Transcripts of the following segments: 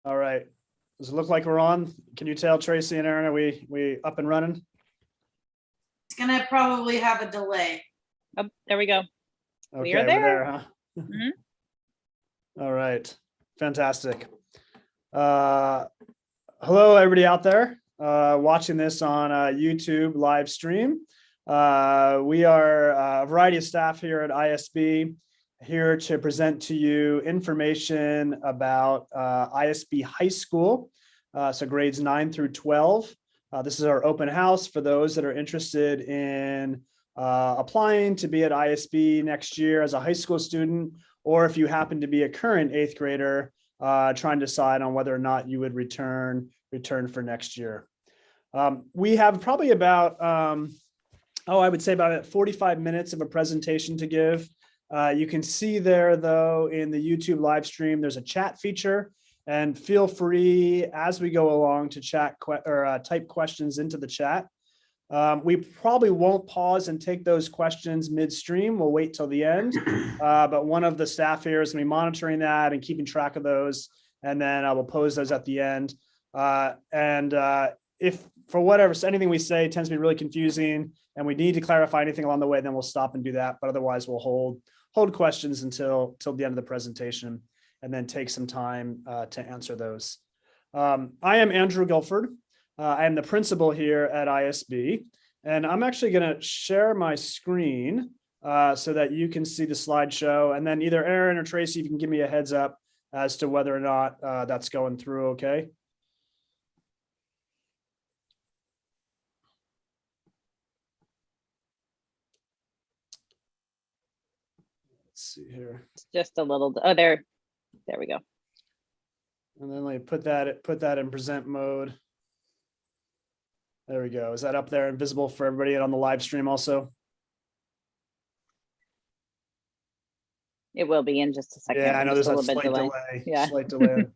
All right. Does it look like we're on? Can you tell, Tracy and Aaron, are we up and running? It's gonna probably have a delay. Oh, there we go. Okay, We are we're there. huh? Mhm. All right. Fantastic. Hello, everybody out there watching this on YouTube live stream. We are a variety of staff here at ISB, here to present to you information about ISB High School, so grades 9 through 12. This is our open house for those that are interested in applying to be at ISB next year as a high school student, or if you happen to be a current 8th grader trying to decide on whether or not you would return for next year. We have probably about, I would say about 45 minutes of a presentation to give. You can see there, though, in the YouTube live stream, there's a chat feature, and feel free as we go along to chat or type questions into the chat. We probably won't pause and take those questions midstream. We'll wait till the end. But one of the staff here is going to be monitoring that and keeping track of those. And then I will pose those at the end. If for whatever, anything we say tends to be really confusing and we need to clarify anything along the way, then we'll stop and do that. But otherwise, we'll hold questions until the end of the presentation and then take some time to answer those. I am Andrew Guilford. I am the principal here at ISB, and I'm actually going to share my screen so that you can see the slideshow, and then either Aaron or Tracy, if you can give me a heads up as to whether or not that's going through okay. Let's see here. It's just a little, oh, there we go. And then let me put that in present mode. There we go. Is that up there and visible for everybody on the live stream also? It will be in just a second. Yeah, I know there's a slight delay. Yeah. Slight delay.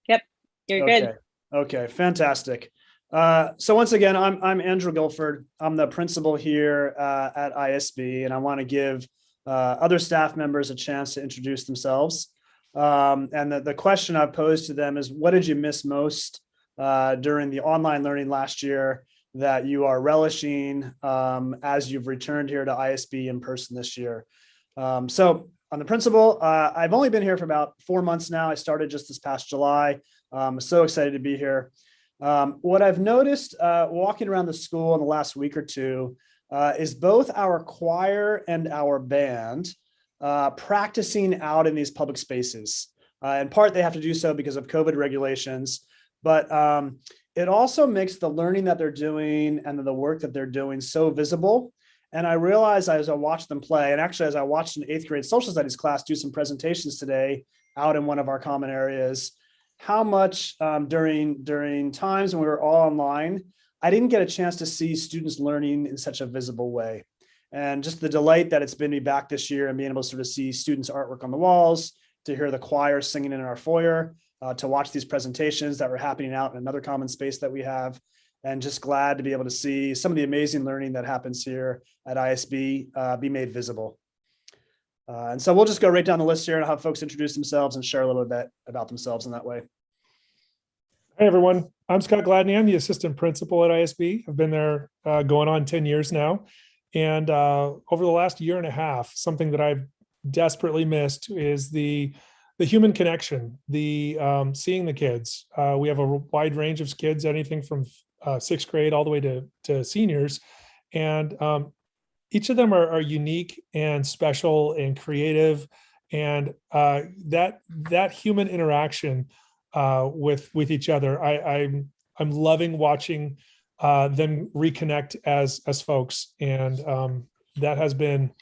Yep, you're good. Okay, fantastic. So once again, I'm Andrew Guilford. I'm the principal here at ISB, and I want to give other staff members a chance to introduce themselves. And the question I've posed to them is, what did you miss most during the online learning last year that you are relishing as you've returned here to ISB in person this year? So I'm the principal. I've only been here for about 4 months now. I started just this past July. I'm so excited to be here. What I've noticed walking around the school in the last week or two is both our choir and our band practicing out in these public spaces. In part, they have to do so because of COVID regulations, but it also makes the learning that they're doing and the work that they're doing so visible. And I realized as I watched them play, and actually as I watched an 8th grade social studies class do some presentations today out in one of our common areas, how much during times when we were all online, I didn't get a chance to see students learning in such a visible way. And just the delight that it's been to be back this year and being able to sort of see students' artwork on the walls, to hear the choir singing in our foyer, to watch these presentations that were happening out in another common space that we have, and just glad to be able to see some of the amazing learning that happens here at ISB be made visible. And so we'll just go right down the list here and have folks introduce themselves and share a little bit about themselves in that way. Hey everyone, I'm Scott Gladney. I'm the assistant principal at ISB. I've been there going on 10 years now. And over the last year and a half, something that I've desperately missed is the human connection, the seeing the kids. We have a wide range of kids, anything from 6th grade all the way to seniors. And each of them are unique and special and creative. And that human interaction with each other, I'm loving watching them reconnect as folks. And that has been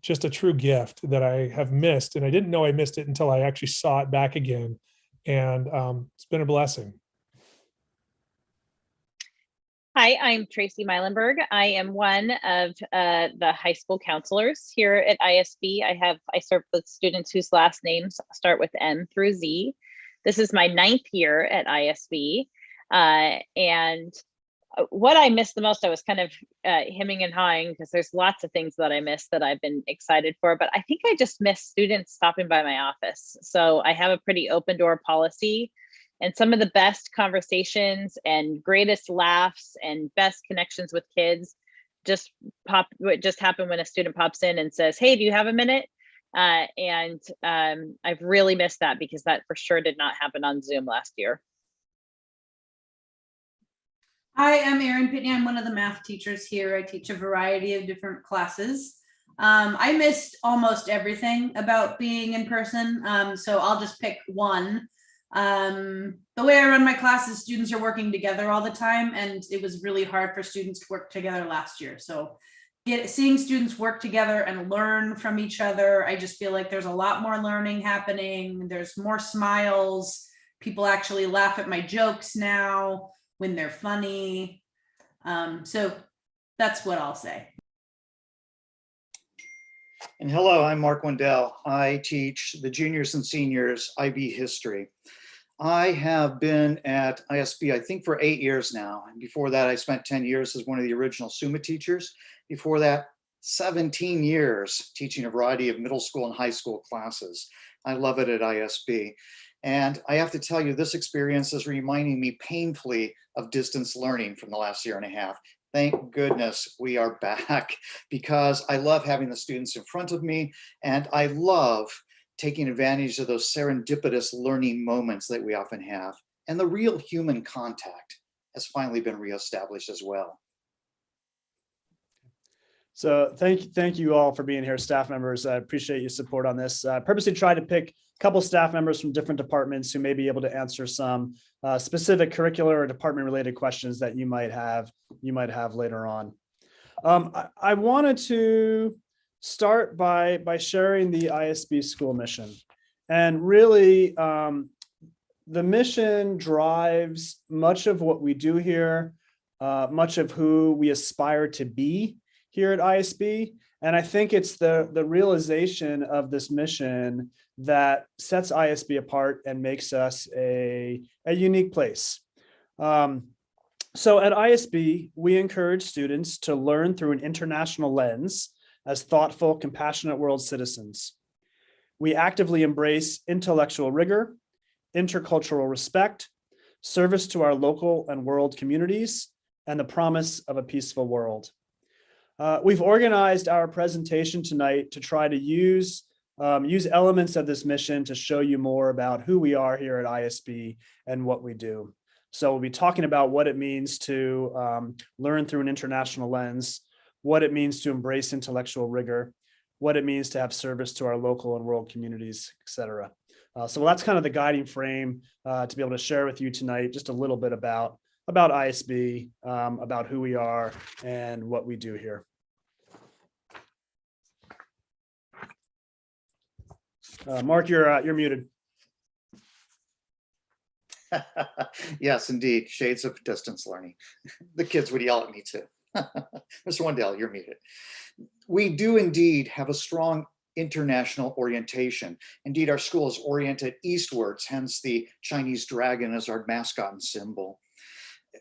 just a true gift that I have missed. And I didn't know I missed it until I actually saw it back again. And it's been a blessing. Hi, I'm Tracy Meilenberg. I am one of the high school counselors here at ISB. I serve with students whose last names start with M through Z. This is my 9th year at ISB. And what I missed the most, I was kind of hemming and hawing because there's lots of things that I missed that I've been excited for, but I think I just missed students stopping by my office. So I have a pretty open door policy, and some of the best conversations and greatest laughs and best connections with kids just happen when a student pops in and says, "Hey, do you have a minute?" I've really missed that because that for sure did not happen on Zoom last year. Hi, I'm Erin Pitney. I'm one of the math teachers here. I teach a variety of different classes. I missed almost everything about being in person, so I'll just pick one. The way I run my classes, students are working together all the time, and it was really hard for students to work together last year. So seeing students work together and learn from each other, I just feel like there's a lot more learning happening. There's more smiles. People actually laugh at my jokes now when they're funny. So that's what I'll say. And hello, I'm Mark Wendell. I teach the juniors and seniors IB history. I have been at ISB, I think, for 8 years now. And before that, I spent 10 years as one of the original SUMA teachers. Before that, 17 years teaching a variety of middle school and high school classes. I love it at ISB. And I have to tell you, this experience is reminding me painfully of distance learning from the last year and a half. Thank goodness we are back, because I love having the students in front of me, and I love taking advantage of those serendipitous learning moments that we often have. And the real human contact has finally been reestablished as well. So thank you all for being here, staff members. I appreciate your support on this. I purposely tried to pick a couple staff members from different departments who may be able to answer some specific curricular or department related questions that you might have later on. I wanted to start by sharing the ISB school mission. And really, the mission drives much of what we do here, much of who we aspire to be here at ISB. And I think it's the realization of this mission that sets ISB apart and makes us a unique place. So at ISB, we encourage students to learn through an international lens as thoughtful, compassionate world citizens. We actively embrace intellectual rigor, intercultural respect, service to our local and world communities, and the promise of a peaceful world. We've organized our presentation tonight to try to use elements of this mission to show you more about who we are here at ISB and what we do. So we'll be talking about what it means to learn through an international lens, what it means to embrace intellectual rigor, what it means to have service to our local and world communities, et cetera. So that's kind of the guiding frame to be able to share with you tonight, just a little bit about ISB, about who we are and what we do here. Mark, you're muted. Yes, indeed, shades of distance learning. The kids would yell at me too. Mr. Wendell, you're muted. We do indeed have a strong international orientation. Indeed, our school is oriented eastwards, hence the Chinese dragon as our mascot and symbol.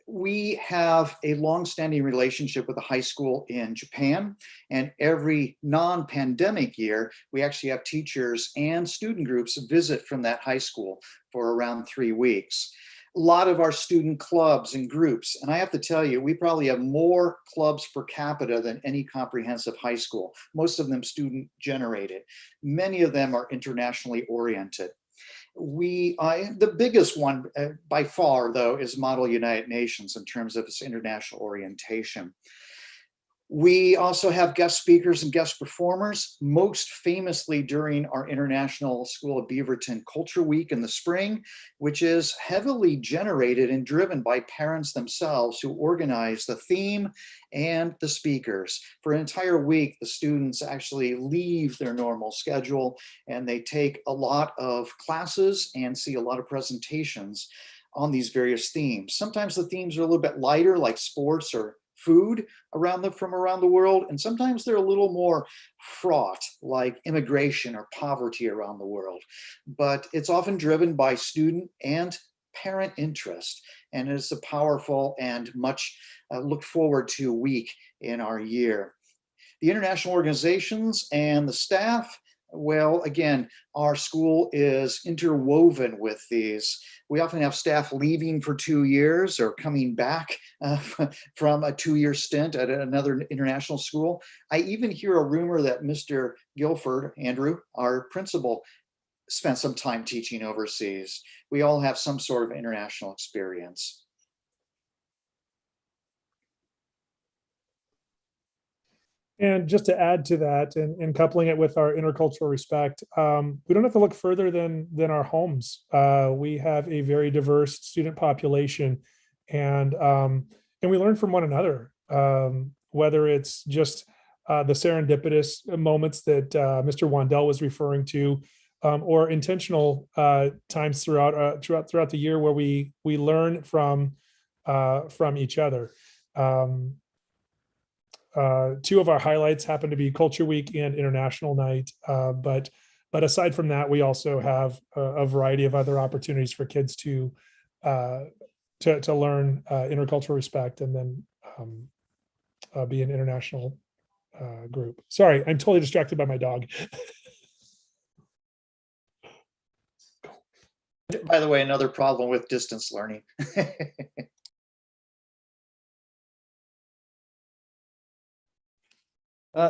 We have a long-standing relationship with a high school in Japan, and every non-pandemic year, we actually have teachers and student groups visit from that high school for around 3 weeks. A lot of our student clubs and groups, and I have to tell you, we probably have more clubs per capita than any comprehensive high school, most of them student generated. Many of them are internationally oriented. The biggest one by far, though, is Model United Nations in terms of its international orientation. We also have guest speakers and guest performers, most famously during our International School of Beaverton Culture Week in the spring, which is heavily generated and driven by parents themselves who organize the theme and the speakers. For an entire week, the students actually leave their normal schedule and they take a lot of classes and see a lot of presentations on these various themes. Sometimes the themes are a little bit lighter, like sports or food from around the world, and sometimes they're a little more fraught, like immigration or poverty around the world. But it's often driven by student and parent interest, and it's a powerful and much looked forward to week in our year. The international organizations and the staff, well, again, our school is interwoven with these. We often have staff leaving for 2 years or coming back from a 2-year stint at another international school. I even hear a rumor that Mr. Guilford, Andrew, our principal, spent some time teaching overseas. We all have some sort of international experience. And just to add to that, and coupling it with our intercultural respect, we don't have to look further than our homes. We have a very diverse student population, and we learn from one another. Whether it's just the serendipitous moments that Mr. Wandel was referring to, or intentional times throughout the year where we learn from each other. Two of our highlights happen to be Culture Week and International Night, but aside from that, we also have a variety of other opportunities for kids to learn intercultural respect and then be an international group. Sorry, I'm totally distracted by my dog. By the way, another problem with distance learning.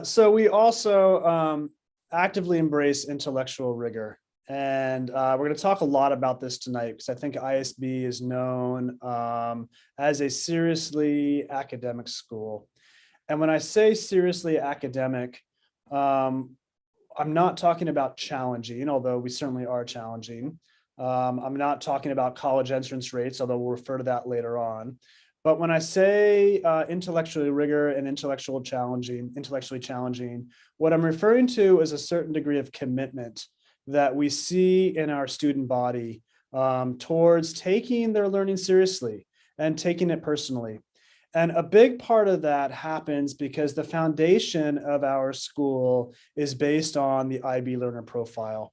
So we also actively embrace intellectual rigor. And we're going to talk a lot about this tonight because I think ISB is known as a seriously academic school. And when I say seriously academic, I'm not talking about challenging, although we certainly are challenging. I'm not talking about college entrance rates, although we'll refer to that later on. But when I say intellectually rigor and intellectually challenging, what I'm referring to is a certain degree of commitment that we see in our student body towards taking their learning seriously and taking it personally. And a big part of that happens because the foundation of our school is based on the IB learner profile.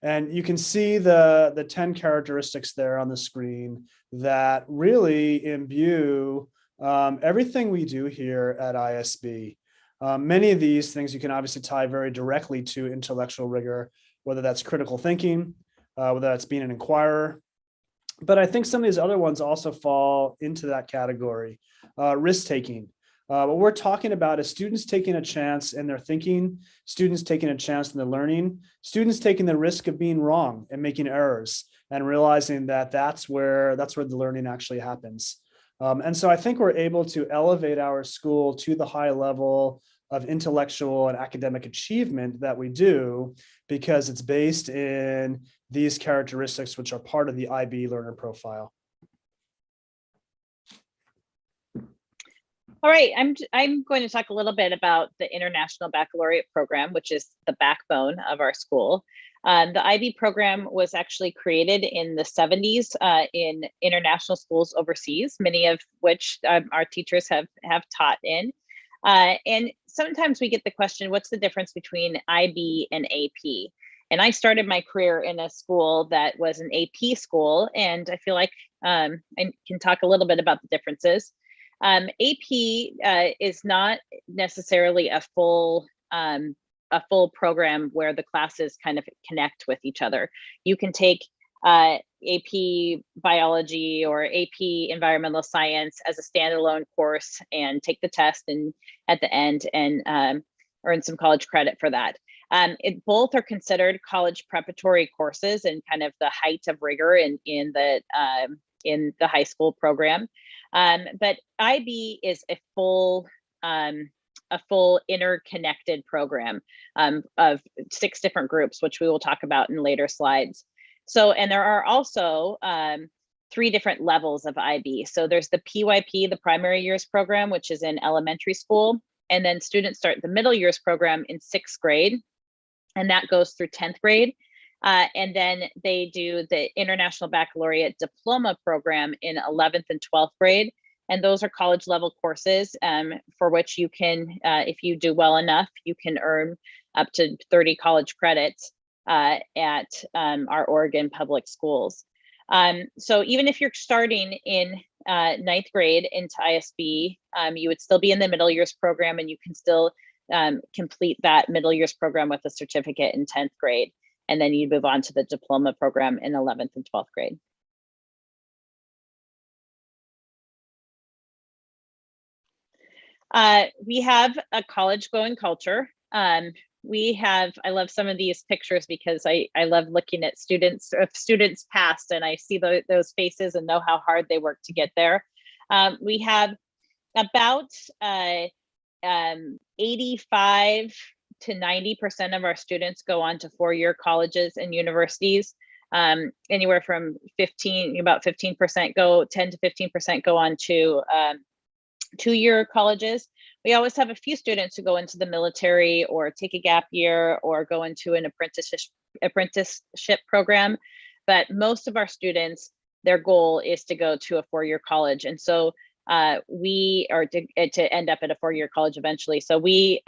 And you can see the 10 characteristics there on the screen that really imbue everything we do here at ISB. Many of these things you can obviously tie very directly to intellectual rigor, whether that's critical thinking, whether that's being an inquirer. But I think some of these other ones also fall into that category. Risk-taking. What we're talking about is students taking a chance in their thinking, students taking a chance in their learning, students taking the risk of being wrong and making errors and realizing that that's where the learning actually happens. And so I think we're able to elevate our school to the high level of intellectual and academic achievement that we do because it's based in these characteristics, which are part of the IB learner profile. All right, I'm going to talk a little bit about the International Baccalaureate program, which is the backbone of our school. The IB program was actually created in the 70s in international schools overseas, many of which our teachers have taught in. And sometimes we get the question, what's the difference between IB and AP? And I started my career in a school that was an AP school, and I feel like I can talk a little bit about the differences. AP is not necessarily a full program where the classes kind of connect with each other. You can take AP biology or AP environmental science as a standalone course and take the test and at the end and earn some college credit for that. Both are considered college preparatory courses and kind of the height of rigor in the high school program. But IB is a full interconnected program of 6 different groups, which we will talk about in later slides. So, and there are also 3 different levels of IB. So there's the PYP, the primary years program, which is in elementary school. And then students start the middle years program in 6th grade, and that goes through 10th grade. And then they do the International Baccalaureate Diploma program in 11th and 12th grade. And those are college level courses for which you can, if you do well enough, you can earn up to 30 college credits at our Oregon public schools. So even if you're starting in ninth grade into ISB, you would still be in the middle years program, and you can still complete that middle years program with a certificate in 10th grade. And then you move on to the diploma program in 11th and 12th grade. We have a college going culture. I love some of these pictures because I love looking at students past, and I see those faces and know how hard they work to get there. We have about 85 to 90% of our students go on to four-year colleges and universities. Anywhere from about 15% go, 10 to 15% go on to two-year colleges. We always have a few students who go into the military or take a gap year or go into an apprenticeship program. But most of our students, their goal is to go to a four-year college. And so we are to end up at a four-year college eventually. So we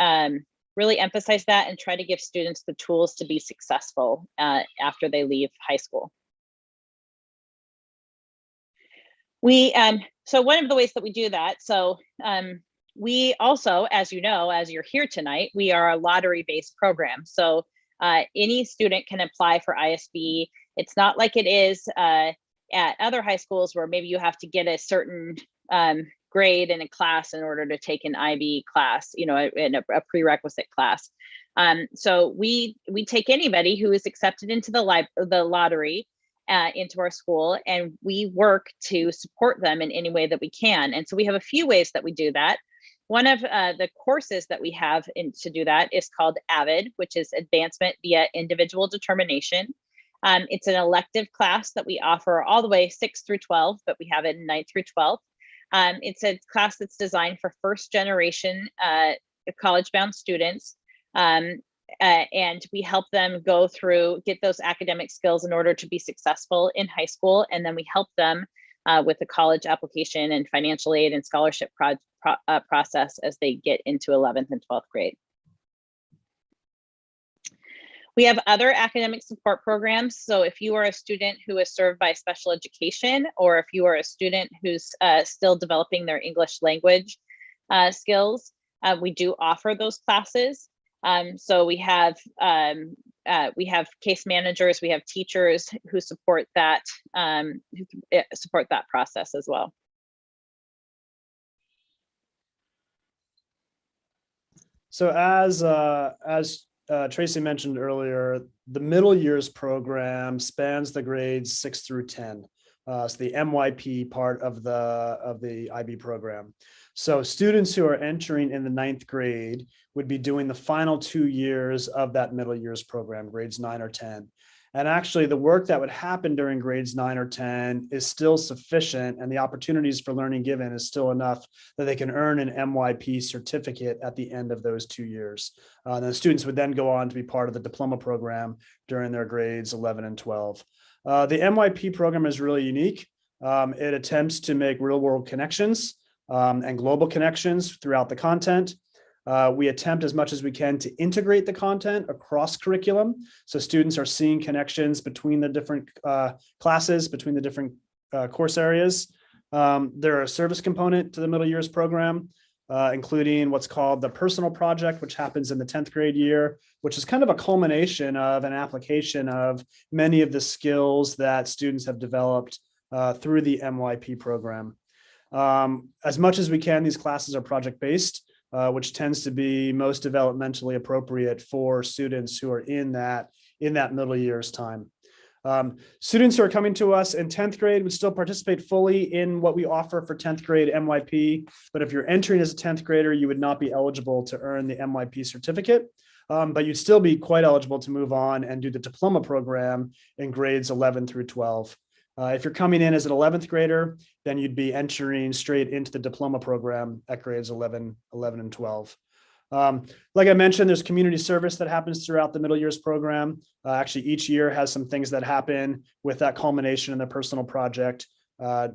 really emphasize that and try to give students the tools to be successful after they leave high school. So one of the ways that we do that, we also, as you know, as you're here tonight, we are a lottery-based program. So any student can apply for ISB. It's not like it is at other high schools where maybe you have to get a certain grade in a class in order to take an IB class, in a prerequisite class. So we take anybody who is accepted into the lottery into our school, and we work to support them in any way that we can. And so we have a few ways that we do that. One of the courses that we have to do that is called AVID, which is Advancement via Individual Determination. It's an elective class that we offer all the way 6th through 12th, but we have it in 9th through 12th. It's a class that's designed for first generation college-bound students. And we help them get those academic skills in order to be successful in high school. And then we help them with the college application and financial aid and scholarship process as they get into 11th and 12th grade. We have other academic support programs. So if you are a student who is served by special education, or if you are a student who's still developing their English language skills, we do offer those classes. So we have case managers, we have teachers who support that process as well. So as Tracy mentioned earlier, the middle years program spans the grades 6 through 10. So the MYP part of the IB program. So students who are entering in the 9th grade would be doing the final 2 years of that middle years program, grades 9 or 10. And actually the work that would happen during grades 9 or 10 is still sufficient, and the opportunities for learning given is still enough that they can earn an MYP certificate at the end of those 2 years. The students would then go on to be part of the diploma program during their grades 11 and 12. The MYP program is really unique. It attempts to make real world connections and global connections throughout the content. We attempt as much as we can to integrate the content across curriculum. So students are seeing connections between the different classes, between the different course areas. There are a service component to the middle years program, including what's called the personal project, which happens in the 10th grade year, which is kind of a culmination of an application of many of the skills that students have developed through the MYP program. As much as we can, these classes are project-based, which tends to be most developmentally appropriate for students who are in that middle years time. Students who are coming to us in 10th grade would still participate fully in what we offer for 10th grade MYP, but if you're entering as a 10th grader, you would not be eligible to earn the MYP certificate, but you'd still be quite eligible to move on and do the diploma program in grades 11 through 12. If you're coming in as an 11th grader, then you'd be entering straight into the diploma program at grades 11 and 12. Like I mentioned, there's community service that happens throughout the middle years program. Actually, each year has some things that happen with that culmination in the personal project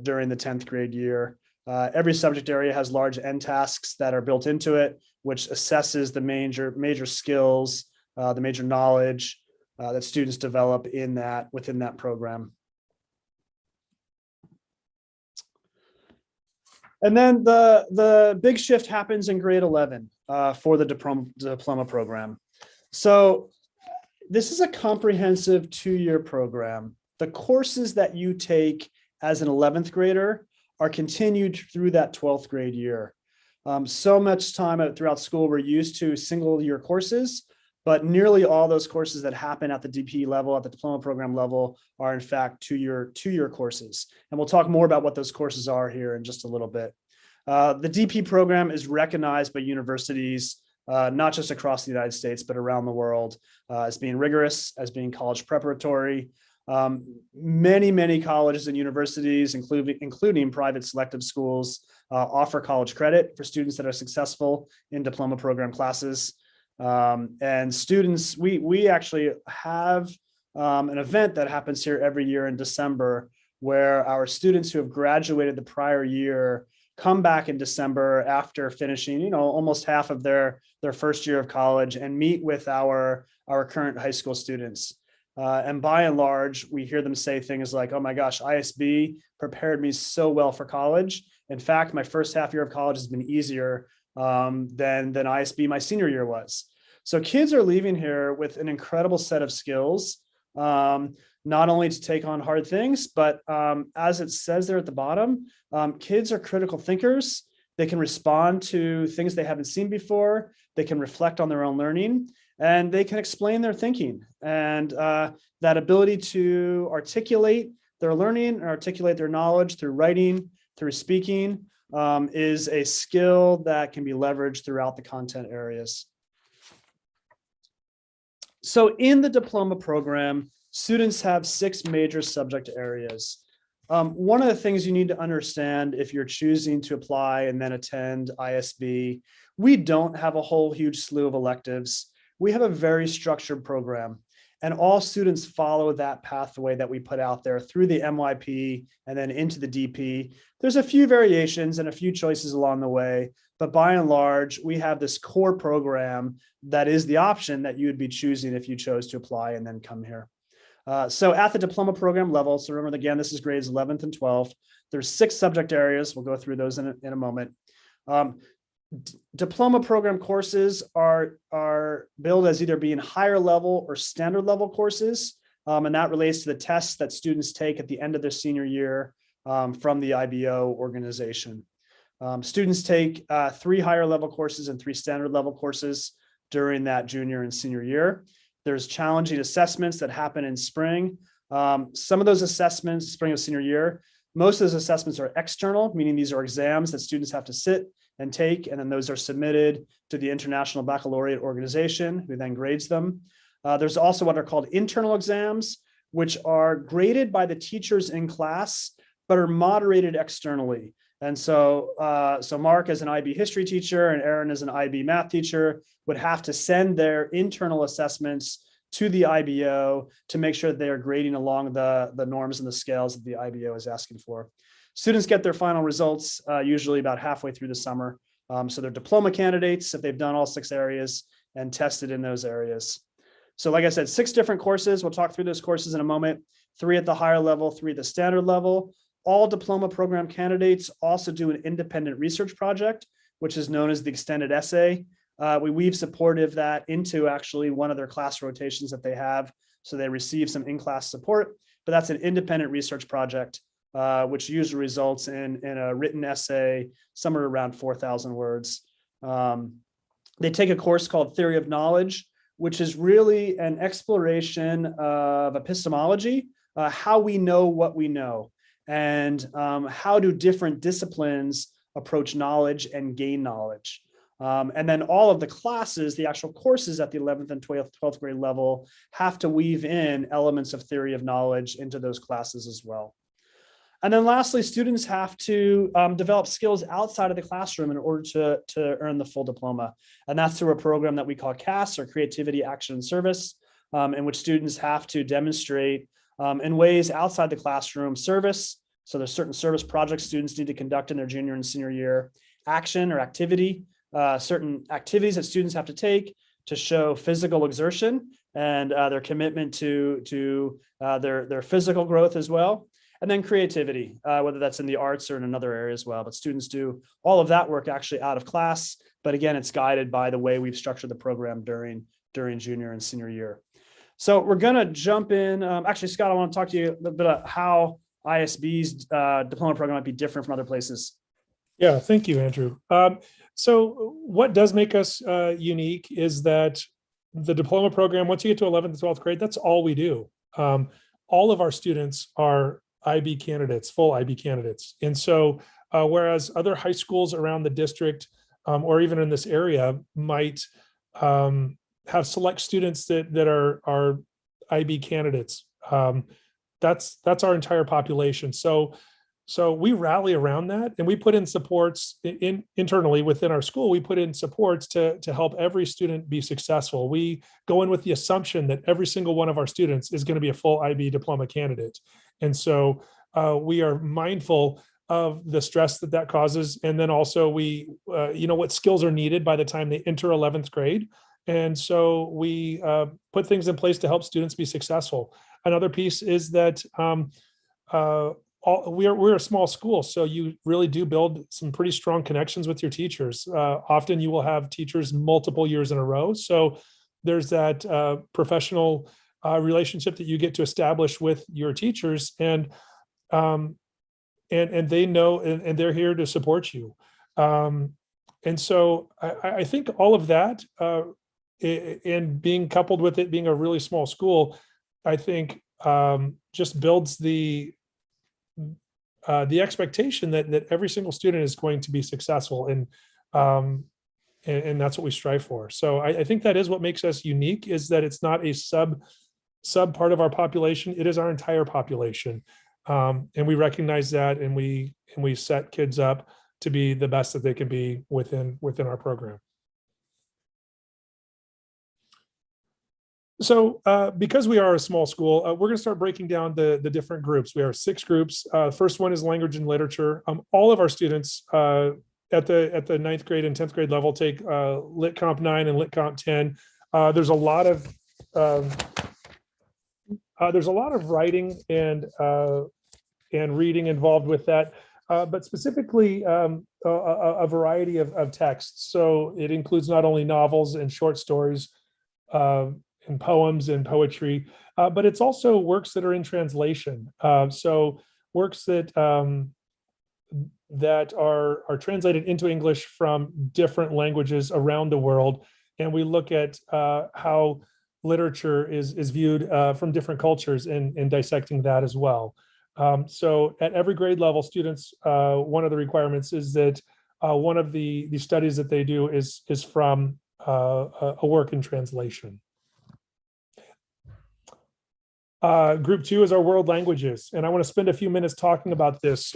during the 10th grade year. Every subject area has large end tasks that are built into it, which assesses the major skills, the major knowledge that students develop within that program. And then the big shift happens in grade 11 for the diploma program. So this is a comprehensive 2-year program. The courses that you take as an 11th grader are continued through that 12th grade year. So much time throughout school, we're used to single year courses, but nearly all those courses that happen at the DP level, at the diploma program level, are in fact 2-year courses. And we'll talk more about what those courses are here in just a little bit. The DP program is recognized by universities, not just across the United States, but around the world, as being rigorous, as being college preparatory. Many colleges and universities, including private selective schools, offer college credit for students that are successful in diploma program classes. And students, we actually have an event that happens here every year in December, where our students who have graduated the prior year come back in December after finishing, almost half of their first year of college, and meet with our current high school students. And by and large, we hear them say things like, "Oh my gosh, ISB prepared me so well for college. In fact, my first half year of college has been easier than ISB my senior year was." So kids are leaving here with an incredible set of skills, not only to take on hard things, but as it says there at the bottom, kids are critical thinkers. They can respond to things they haven't seen before. They can reflect on their own learning, and they can explain their thinking. And that ability to articulate their learning and articulate their knowledge through writing, through speaking, is a skill that can be leveraged throughout the content areas. So in the diploma program, students have 6 major subject areas. One of the things you need to understand if you're choosing to apply and then attend ISB, we don't have a whole huge slew of electives. We have a very structured program, and all students follow that pathway that we put out there through the MYP and then into the DP. There's a few variations and a few choices along the way, but by and large, we have this core program that is the option that you would be choosing if you chose to apply and then come here. So at the diploma program level, so remember again, this is grades 11th and 12th. There's 6 subject areas. We'll go through those in a moment. Diploma program courses are billed as either being higher level or standard level courses. And that relates to the tests that students take at the end of their senior year from the IBO organization. Students take 3 higher level courses and 3 standard level courses during that junior and senior year. There's challenging assessments that happen in spring. Some of those assessments, spring of senior year, most of those assessments are external, meaning these are exams that students have to sit and take, and then those are submitted to the International Baccalaureate Organization, who then grades them. There's also what are called internal exams, which are graded by the teachers in class, but are moderated externally. And so Mark, as an IB history teacher, and Aaron, as an IB math teacher, would have to send their internal assessments to the IBO to make sure that they are grading along the norms and the scales that the IBO is asking for. Students get their final results usually about halfway through the summer. So they're diploma candidates if they've done all 6 areas and tested in those areas. So like I said, 6 different courses. We'll talk through those courses in a moment. 3 at the higher level, 3 at the standard level. All diploma program candidates also do an independent research project, which is known as the extended essay. We weave supportive that into actually one of their class rotations that they have. So they receive some in-class support, but that's an independent research project, which usually results in a written essay, somewhere around 4,000 words. They take a course called Theory of Knowledge, which is really an exploration of epistemology, how we know what we know, and how do different disciplines approach knowledge and gain knowledge. And then all of the classes, the actual courses at the 11th and 12th grade level, have to weave in elements of theory of knowledge into those classes as well. And then lastly, students have to develop skills outside of the classroom in order to earn the full diploma. And that's through a program that we call CAS, or Creativity, Action, and Service, in which students have to demonstrate in ways outside the classroom service. So there's certain service projects students need to conduct in their junior and senior year. Action or activity, certain activities that students have to take to show physical exertion and their commitment to their physical growth as well. And then creativity, whether that's in the arts or in another area as well. But students do all of that work actually out of class. But again, it's guided by the way we've structured the program during junior and senior year. So we're going to jump in. Actually, Scott, I want to talk to you a little bit about how ISB's diploma program might be different from other places. Yeah, thank you, Andrew. So what does make us unique is that the diploma program, once you get to 11th and 12th grade, that's all we do. All of our students are IB candidates, full IB candidates. And so whereas other high schools around the district or even in this area might have select students that are IB candidates, that's our entire population. So we rally around that, and we put in supports internally within our school. We put in supports to help every student be successful. We go in with the assumption that every single one of our students is going to be a full IB diploma candidate. And so we are mindful of the stress that causes. And then also we, what skills are needed by the time they enter 11th grade. And so we put things in place to help students be successful. Another piece is that we're a small school, so you really do build some pretty strong connections with your teachers. Often you will have teachers multiple years in a row. So there's that professional relationship that you get to establish with your teachers, and they know, and they're here to support you. And so I think all of that, and being coupled with it being a really small school, I think just builds the expectation that every single student is going to be successful, and that's what we strive for. So I think that is what makes us unique, is that it's not a sub part of our population. It is our entire population, and we recognize that, and we set kids up to be the best that they can be within our program. So because we are a small school, we're going to start breaking down the different groups. We are 6 groups. First one is language and literature. All of our students at the 9th grade and 10th grade level take Lit Comp 9 and Lit Comp 10. There's a lot of writing and reading involved with that, but specifically a variety of texts. So it includes not only novels and short stories, and poems and poetry, but it's also works that are in translation. So works that are translated into English from different languages around the world, and we look at how literature is viewed from different cultures, and dissecting that as well. So at every grade level, students, one of the requirements is that one of the studies that they do is from a work in translation. Group 2 is our world languages, and I want to spend a few minutes talking about this.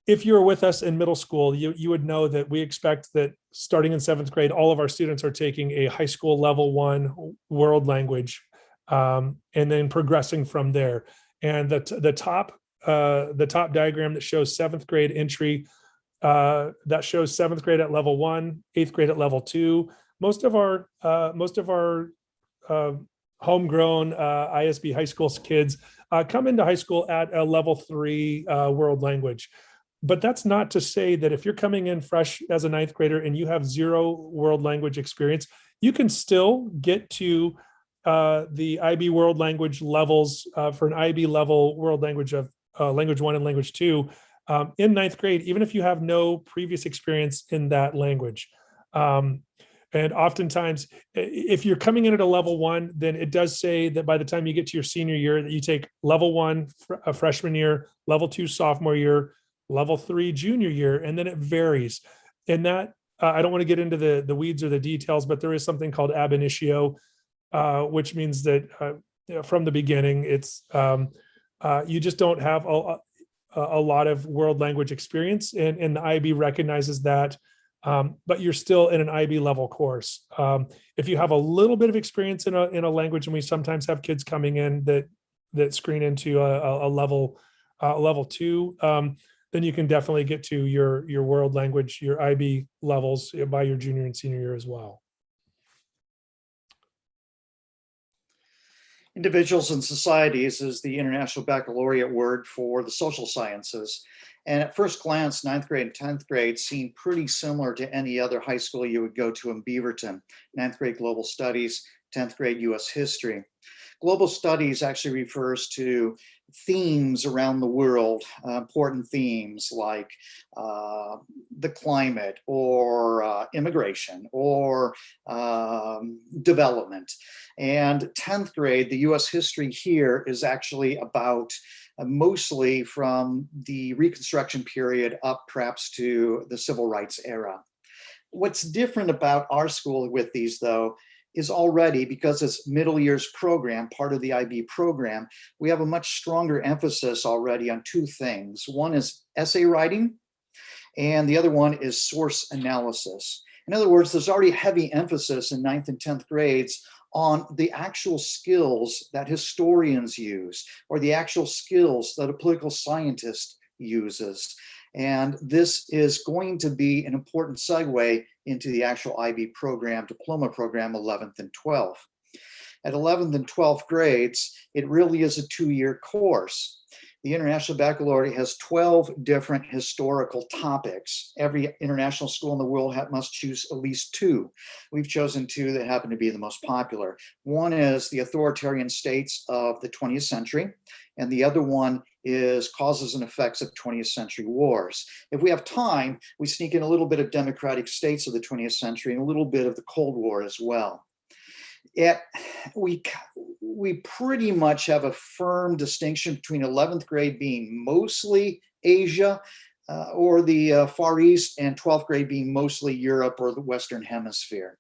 If you were with us in middle school, you would know that we expect that starting in 7th grade, all of our students are taking a high school level 1 world language, and then progressing from there. And the top diagram that shows 7th grade entry, that shows 7th grade at level 1, 8th grade at level 2. Most of our homegrown ISB high school kids come into high school at a level 3 world language. But that's not to say that if you're coming in fresh as a 9th grader and you have 0 world language experience, you can still get to the IB world language levels for an IB level world language of language 1 and language 2 in 9th grade, even if you have no previous experience in that language. And oftentimes, if you're coming in at a level 1, then it does say that by the time you get to your senior year, that you take level 1 a freshman year, level 2 sophomore year, level 3 junior year, and then it varies. And that I don't want to get into the weeds or the details, but there is something called ab initio, which means that from the beginning, it's you just don't have a lot of world language experience, and the IB recognizes that. But you're still in an IB level course. If you have a little bit of experience in a language, and we sometimes have kids coming in that screen into a level 2, then you can definitely get to your world language, your IB levels by your junior and senior year as well. Individuals and Societies is the International Baccalaureate word for the social sciences. And at first glance, 9th grade and 10th grade seem pretty similar to any other high school you would go to in Beaverton. 9th grade Global Studies, 10th grade US History. Global Studies actually refers to themes around the world, important themes like the climate or immigration or development. And 10th grade, the US history here is actually about mostly from the Reconstruction period up perhaps to the Civil Rights era. What's different about our school with these though is already, because it's middle years program, part of the IB program, we have a much stronger emphasis already on two things. One is essay writing, and the other one is source analysis. In other words, there's already heavy emphasis in 9th and 10th grades on the actual skills that historians use, or the actual skills that a political scientist uses. And this is going to be an important segue into the actual IB program, diploma program, 11th and 12th. At 11th and 12th grades, it really is a two-year course. The International Baccalaureate has 12 different historical topics. Every international school in the world must choose at least two. We've chosen two that happen to be the most popular. One is the authoritarian states of the 20th century, and the other one is causes and effects of 20th century wars. If we have time, we sneak in a little bit of democratic states of the 20th century and a little bit of the Cold War as well. Yet we pretty much have a firm distinction between 11th grade being mostly Asia or the Far East, and 12th grade being mostly Europe or the Western Hemisphere.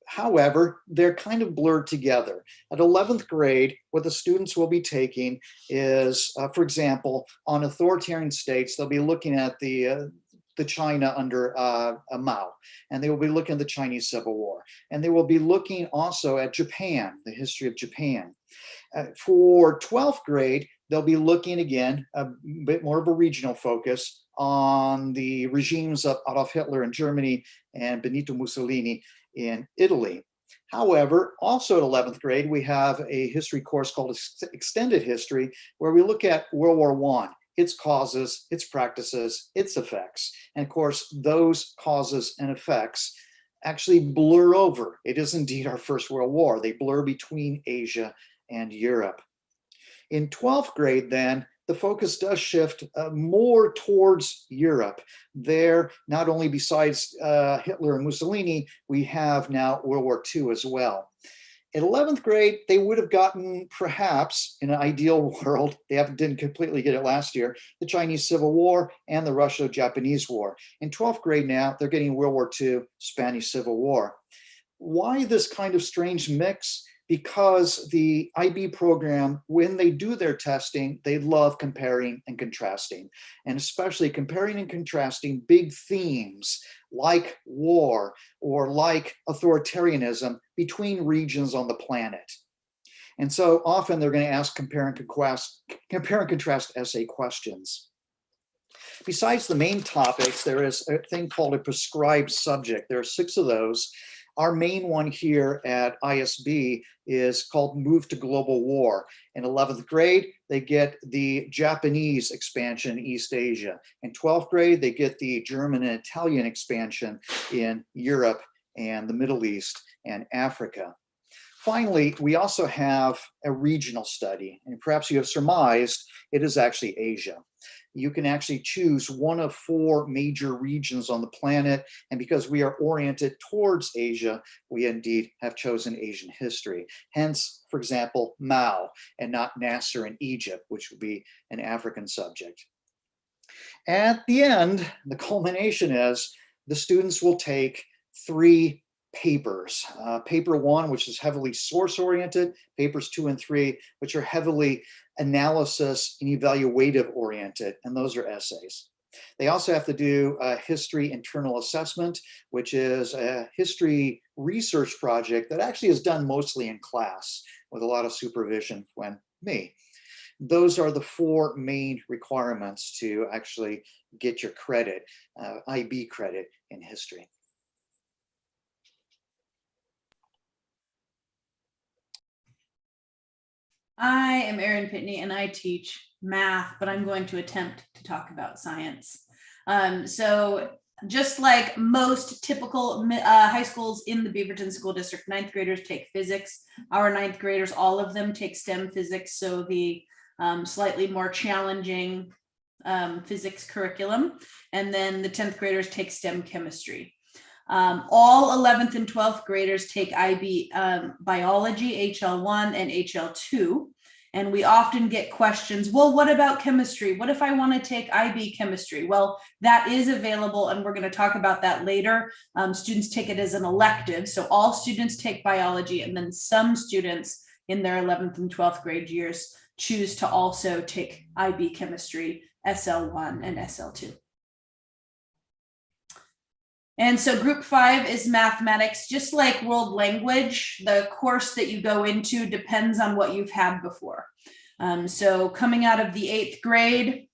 However, they're kind of blurred together. At 11th grade, what the students will be taking is, for example, on authoritarian states, they'll be looking at the China under Mao, and they will be looking at the Chinese Civil War, and they will be looking also at Japan, the history of Japan. For 12th grade, they'll be looking again, a bit more of a regional focus on the regimes of Adolf Hitler in Germany and Benito Mussolini in Italy. However, also at 11th grade, we have a history course called Extended History, where we look at World War I, its causes, its practices, its effects. And of course, those causes and effects actually blur over. It is indeed our First World War. They blur between Asia and Europe. In 12th grade, then, the focus does shift more towards Europe. There, not only besides Hitler and Mussolini, we have now World War II as well. In 11th grade, they would have gotten, perhaps, in an ideal world, they didn't completely get it last year, the Chinese Civil War and the Russo-Japanese War. In 12th grade now, they're getting World War II, Spanish Civil War. Why this kind of strange mix? Because the IB program, when they do their testing, they love comparing and contrasting, and especially comparing and contrasting big themes like war or like authoritarianism between regions on the planet. And so often they're going to ask compare and contrast essay questions. Besides the main topics, there is a thing called a prescribed subject. There are 6 of those. Our main one here at ISB is called Move to Global War. In 11th grade, they get the Japanese expansion in East Asia. In 12th grade, they get the German and Italian expansion in Europe and the Middle East and Africa. Finally, we also have a regional study, and perhaps you have surmised it is actually Asia. You can actually choose one of 4 major regions on the planet, and because we are oriented towards Asia, we indeed have chosen Asian history. Hence, for example, Mao and not Nasser in Egypt, which would be an African subject. At the end, the culmination is the students will take 3 papers. Paper 1, which is heavily source-oriented, papers 2 and 3, which are heavily analysis and evaluative oriented, and those are essays. They also have to do a history internal assessment, which is a history research project that actually is done mostly in class with a lot of supervision from me. Those are the 4 main requirements to actually get your credit, IB credit in history. I am Erin Pitney and I teach math, but I'm going to attempt to talk about science. So just like most typical high schools in the Beaverton School District, ninth graders take physics. Our ninth graders, all of them take STEM physics, so the slightly more challenging physics curriculum. And then the 10th graders take STEM chemistry. All 11th and 12th graders take IB biology, HL1 and HL2. And we often get questions, well, what about chemistry? What if I want to take IB chemistry? Well, that is available, and we're going to talk about that later. Students take it as an elective. So all students take biology, and then some students in their 11th and 12th grade years choose to also take IB chemistry, SL1 and SL2. And so group 5 is mathematics. Just like world language, the course that you go into depends on what you've had before. So coming out of the 8th grade,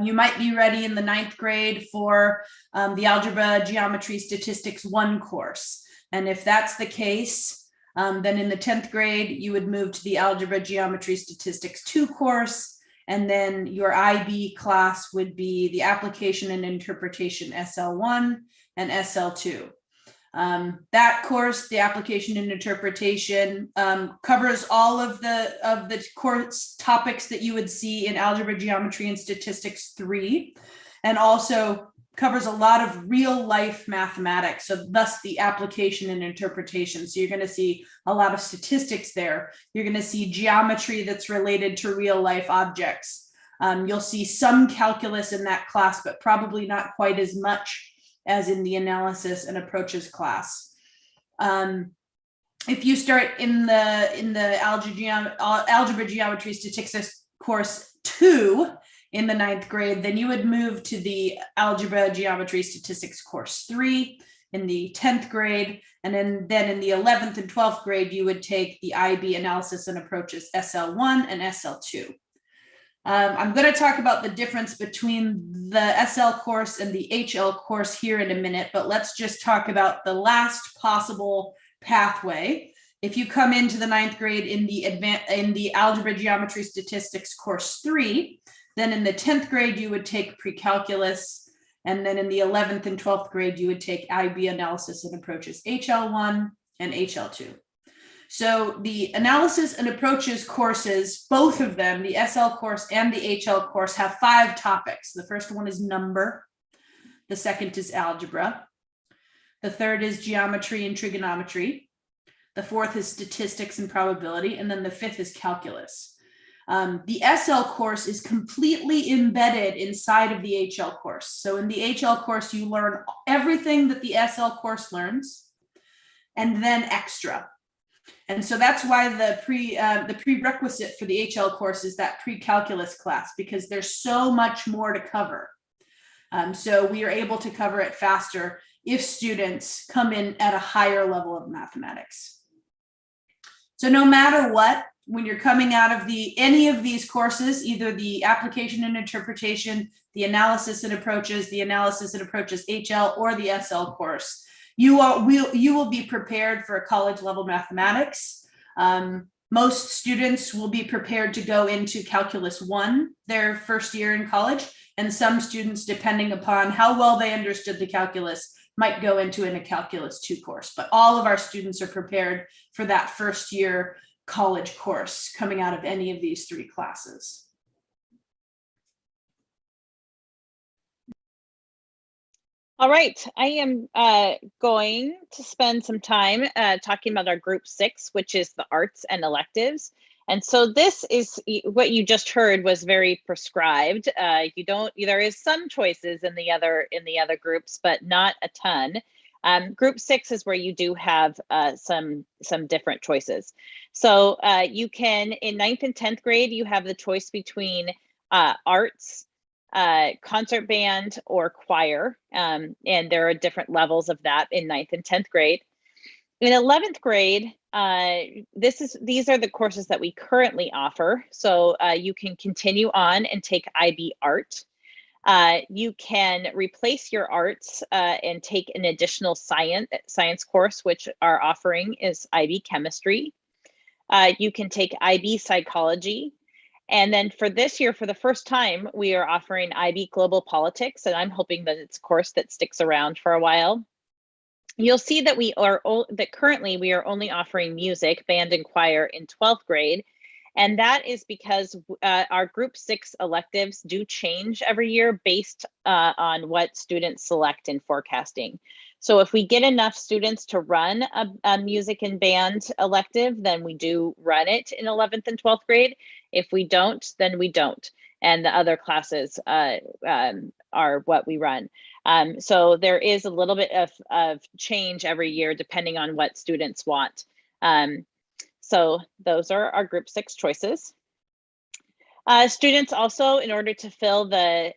you might be ready in the 9th grade for the Algebra, Geometry, Statistics 1 course. And if that's the case, then in the 10th grade, you would move to the Algebra, Geometry, Statistics 2 course. And then your IB class would be the Application and Interpretation SL1 and SL2. That course, the Application and Interpretation, covers all of the course topics that you would see in Algebra, Geometry, and Statistics 3, and also covers a lot of real life mathematics, so thus the application and interpretation. So you're going to see a lot of statistics there. You're going to see geometry that's related to real life objects. You'll see some calculus in that class, but probably not quite as much as in the analysis and approaches class. If you start in the algebra, geometry, statistics course 2, in the 9th grade, then you would move to the Algebra, Geometry, Statistics course 3 in the 10th grade. And then in the 11th and 12th grade, you would take the IB Analysis and Approaches SL1 and SL2. I'm going to talk about the difference between the SL course and the HL course here in a minute, but let's just talk about the last possible pathway. If you come into the 9th grade in the Algebra, Geometry, Statistics course 3, then in the 10th grade, you would take pre-calculus. And then in the 11th and 12th grade, you would take IB Analysis and Approaches HL1 and HL2. So the Analysis and Approaches courses, both of them, the SL course and the HL course, have 5 topics. The first one is number. The second is algebra. The third is geometry and trigonometry. The fourth is statistics and probability. And then the fifth is calculus. The SL course is completely embedded inside of the HL course. So in the HL course, you learn everything that the SL course learns, and then extra. And so that's why the prerequisite for the HL course is that pre-calculus class, because there's so much more to cover. So we are able to cover it faster if students come in at a higher level of mathematics. So no matter what, when you're coming out of any of these courses, either the Application and Interpretation, the Analysis and Approaches HL, or the SL course, you will be prepared for college level mathematics. Most students will be prepared to go into Calculus 1 their first year in college, and some students, depending upon how well they understood the calculus, might go into a Calculus 2 course. But all of our students are prepared for that first year college course coming out of any of these 3 classes. All right, I am going to spend some time talking about our group 6, which is the arts and electives. And so this is what you just heard was very prescribed. There is some choices in the other groups, but not a ton. Group 6 is where you do have some different choices. So you can, in 9th and 10th grade, you have the choice between arts, concert band, or choir. And there are different levels of that in 9th and 10th grade. In 11th grade, these are the courses that we currently offer. So you can continue on and take IB art. You can replace your arts and take an additional science course, which our offering is IB chemistry. You can take IB psychology. And then for this year, for the first time, we are offering IB global politics, and I'm hoping that it's a course that sticks around for a while. You'll see that currently we are only offering music, band, and choir in 12th grade. And that is because our group 6 electives do change every year based on what students select in forecasting. So if we get enough students to run a music and band elective, then we do run it in 11th and 12th grade. If we don't, then we don't. And the other classes are what we run. So there is a little bit of change every year depending on what students want. So those are our group 6 choices. Students also, in order to fill the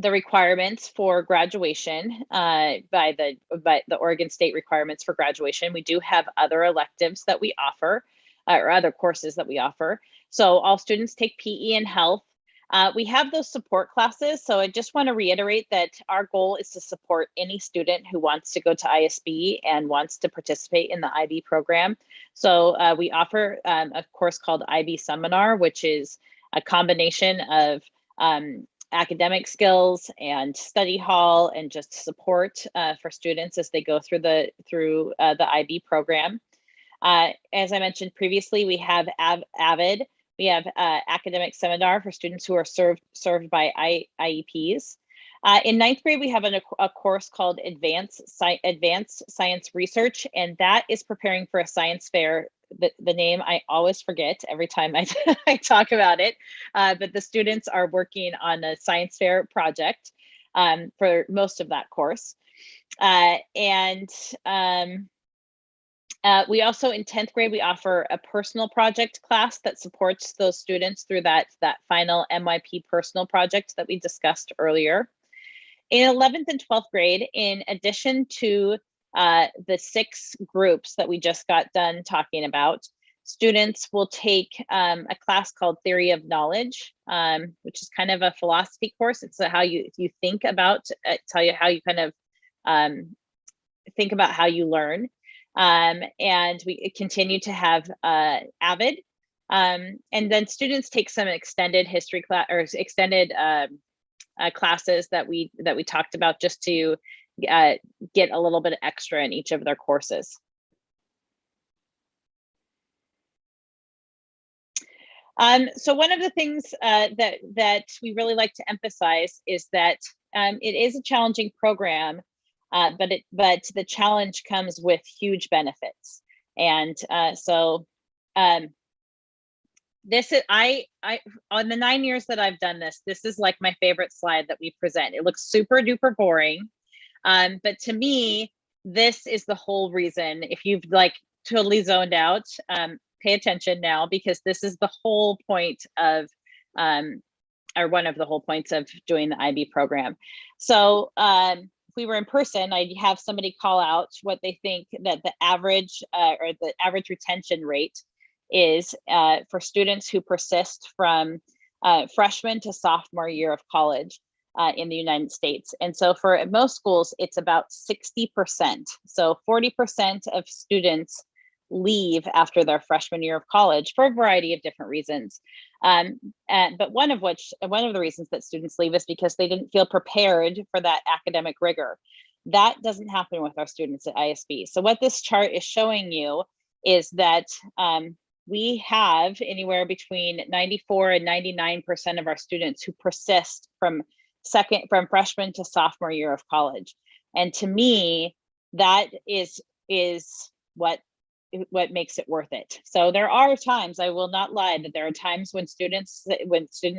requirements for graduation by the Oregon State requirements for graduation, we do have other electives that we offer or other courses that we offer. So all students take PE and health. We have those support classes. So I just want to reiterate that our goal is to support any student who wants to go to ISB and wants to participate in the IB program. So we offer a course called IB Seminar, which is a combination of academic skills and study hall and just support for students as they go through the IB program. As I mentioned previously, we have AVID. We have academic seminar for students who are served by IEPs. In 9th grade, we have a course called Advanced Science Research, and that is preparing for a science fair. The name I always forget every time I talk about it, but the students are working on a science fair project for most of that course. We also, in 10th grade, we offer a personal project class that supports those students through that final MYP personal project that we discussed earlier. In 11th and 12th grade, in addition to the 6 groups that we just got done talking about, students will take a class called Theory of Knowledge, which is kind of a philosophy course. It's how you think about, tell you how you kind of think about how you learn. And we continue to have AVID. And then students take some extended history class or extended classes that we talked about just to get a little bit extra in each of their courses. So one of the things that we really like to emphasize is that it is a challenging program, but the challenge comes with huge benefits. And this is on the 9 years that I've done this is like my favorite slide that we present. It looks super duper boring, but to me, this is the whole reason. If you've like totally zoned out, pay attention now, because this is the whole point of or one of the whole points of doing the IB program. So if we were in person, I'd have somebody call out what they think that the average or the average retention rate is for students who persist from freshman to sophomore year of college in the United States. And so for most schools, it's about 60%. So 40% of students leave after their freshman year of college for a variety of different reasons. But one of the reasons that students leave is because they didn't feel prepared for that academic rigor. That doesn't happen with our students at ISB. So what this chart is showing you is that we have anywhere between 94 and 99% of our students who persist from freshman to sophomore year of college. And to me, that is what makes it worth it. So there are times, I will not lie, that there are times when students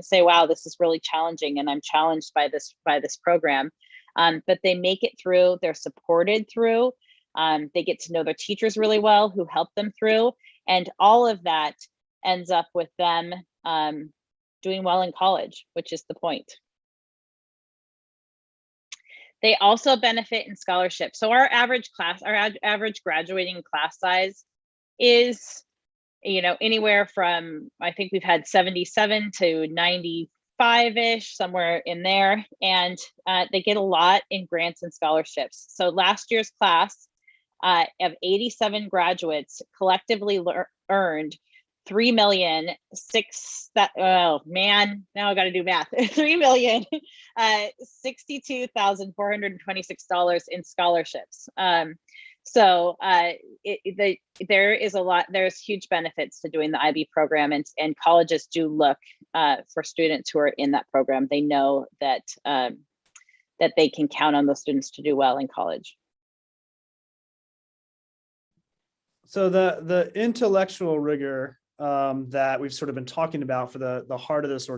say, wow, this is really challenging and I'm challenged by this program. But they make it through, they're supported through, they get to know their teachers really well who help them through. And all of that ends up with them doing well in college, which is the point. They also benefit in scholarships. So our average graduating class size is, anywhere from, I think we've had 77 to 95-ish, somewhere in there. And they get a lot in grants and scholarships. So last year's class of 87 graduates collectively earned 3,006 that, oh man, now I got to do math. $3,062,426 in scholarships. There is a lot, there's huge benefits to doing the IB program, and colleges do look for students who are in that program. They know that that they can count on those students to do well in college. So the intellectual rigor that we've sort of been talking about for the heart of this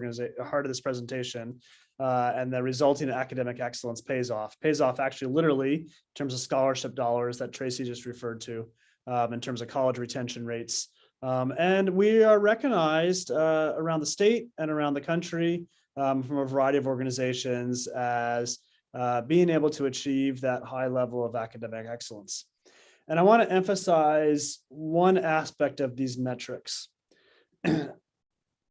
presentation, and the resulting academic excellence pays off actually literally in terms of scholarship dollars that Tracy just referred to, in terms of college retention rates. And we are recognized around the state and around the country from a variety of organizations as being able to achieve that high level of academic excellence. And I want to emphasize one aspect of these metrics.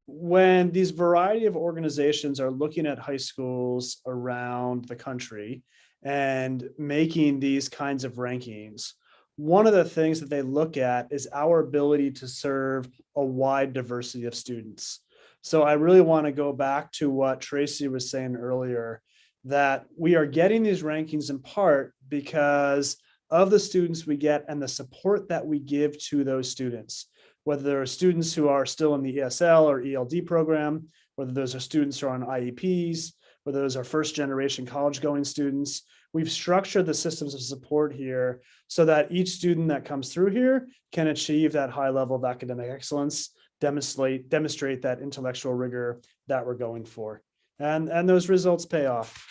When these variety of organizations are looking at high schools around the country and making these kinds of rankings, one of the things that they look at is our ability to serve a wide diversity of students. So I really want to go back to what Tracy was saying earlier, that we are getting these rankings in part because of the students we get and the support that we give to those students, whether there are students who are still in the ESL or ELD program, whether those are students who are on IEPs, whether those are first generation college going students. We've structured the systems of support here so that each student that comes through here can achieve that high level of academic excellence, demonstrate that intellectual rigor that we're going for. And those results pay off.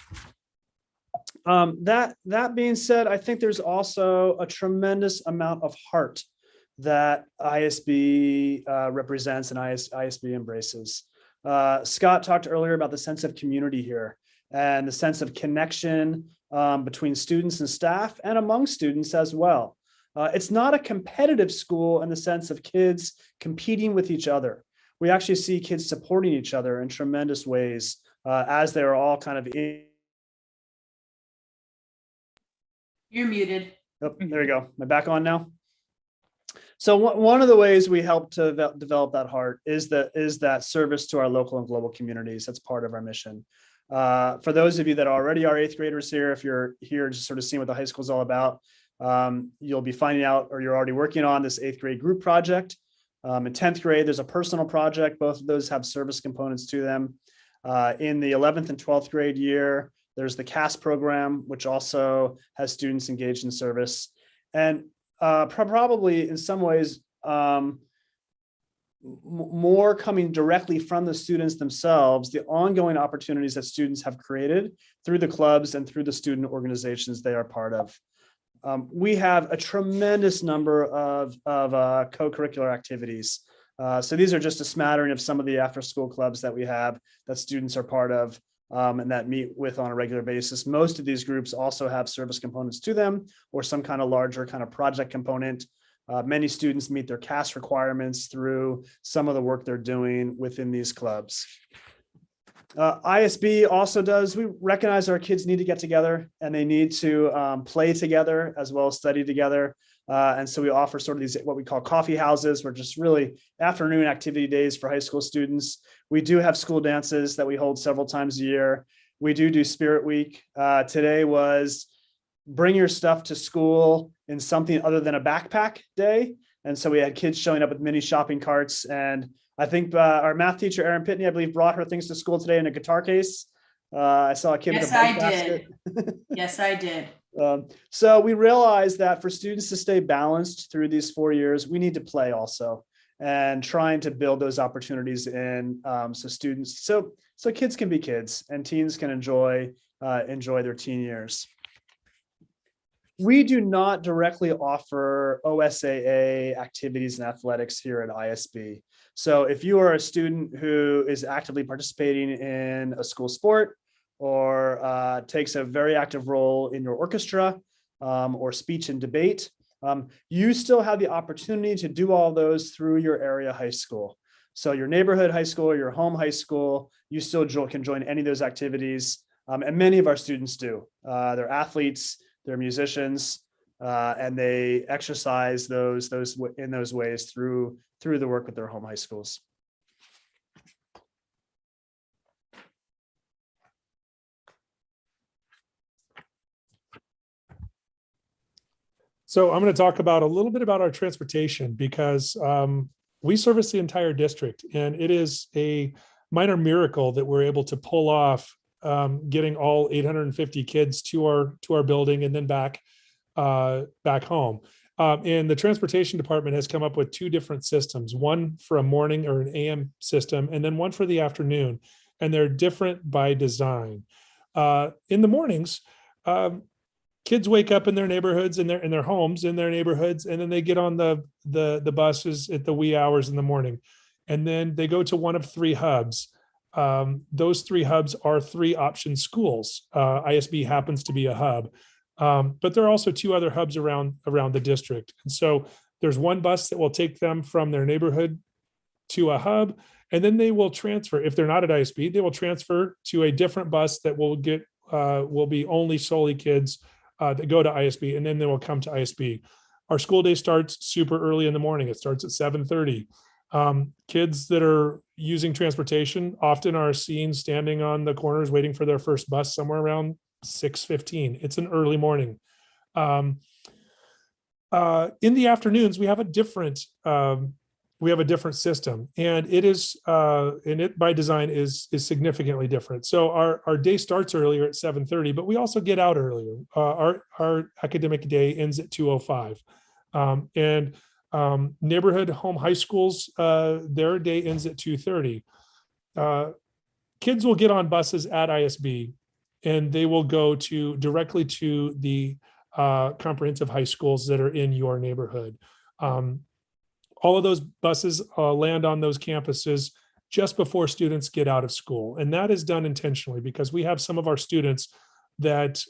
That being said, I think there's also a tremendous amount of heart that ISB represents and ISB embraces. Scott talked earlier about the sense of community here and the sense of connection between students and staff and among students as well. It's not a competitive school in the sense of kids competing with each other. We actually see kids supporting each other in tremendous ways as they're all kind of in. You're muted. Oh, there you go. Am I back on now? So one of the ways we help to develop that heart is that service to our local and global communities. That's part of our mission. For those of you that already are eighth graders here, if you're here just sort of seeing what the high school is all about, you'll be finding out, or you're already working on this eighth grade group project. In 10th grade, there's a personal project. Both of those have service components to them. In the 11th and 12th grade year, there's the CAS program, which also has students engaged in service. And probably in some ways, more coming directly from the students themselves, the ongoing opportunities that students have created through the clubs and through the student organizations they are part of. We have a tremendous number of co-curricular activities. So these are just a smattering of some of the after-school clubs that we have that students are part of and that meet with on a regular basis. Most of these groups also have service components to them or some kind of larger kind of project component. Many students meet their CAS requirements through some of the work they're doing within these clubs. ISB also does, we recognize our kids need to get together and they need to play together as well as study together. And so we offer sort of these, what we call coffee houses, which are just really afternoon activity days for high school students. We do have school dances that we hold several times a year. We do Spirit Week. Today was bring your stuff to school in something other than a backpack day. And so we had kids showing up with mini shopping carts. And I think our math teacher, Erin Pitney, I believe, brought her things to school today in a guitar case. I saw a kid with a bike basket. Yes, I did. So we realized that for students to stay balanced through these 4 years, we need to play also and trying to build those opportunities in so kids can be kids and teens can enjoy their teen years. We do not directly offer OSAA activities and athletics here at ISB. So if you are a student who is actively participating in a school sport or takes a very active role in your orchestra or speech and debate, you still have the opportunity to do all those through your area high school. So your neighborhood high school, your home high school, you still can join any of those activities. And many of our students do. They're athletes, they're musicians. and they exercise those in those ways through the work with their home high schools. So I'm going to talk about a little bit about our transportation because we service the entire district, and it is a minor miracle that we're able to pull off getting all 850 kids to our building and then back home. And the transportation department has come up with two different systems, one for a morning or an AM system, and then one for the afternoon. And they're different by design. In the mornings, kids wake up in their neighborhoods, in their homes, in their neighborhoods, and then they get on the buses at the wee hours in the morning. And then they go to one of three hubs. Those three hubs are three option schools. ISB happens to be a hub. But there are also two other hubs around the district. And so there's one bus that will take them from their neighborhood to a hub, and then they will transfer. If they're not at ISB, they will transfer to a different bus that will be only solely kids that go to ISB, and then they will come to ISB. Our school day starts super early in the morning. It starts at 7:30. Kids that are using transportation often are seen standing on the corners waiting for their first bus somewhere around 6:15. It's an early morning. In the afternoons, we have a different system, and it by design is significantly different. So our day starts earlier at 7:30, but we also get out earlier. Our academic day ends at 2:05, and neighborhood home high schools, their day ends at 2:30. Kids will get on buses at ISB, and they will go directly to the comprehensive high schools that are in your neighborhood. All of those buses land on those campuses just before students get out of school. And that is done intentionally because we have some of our students that,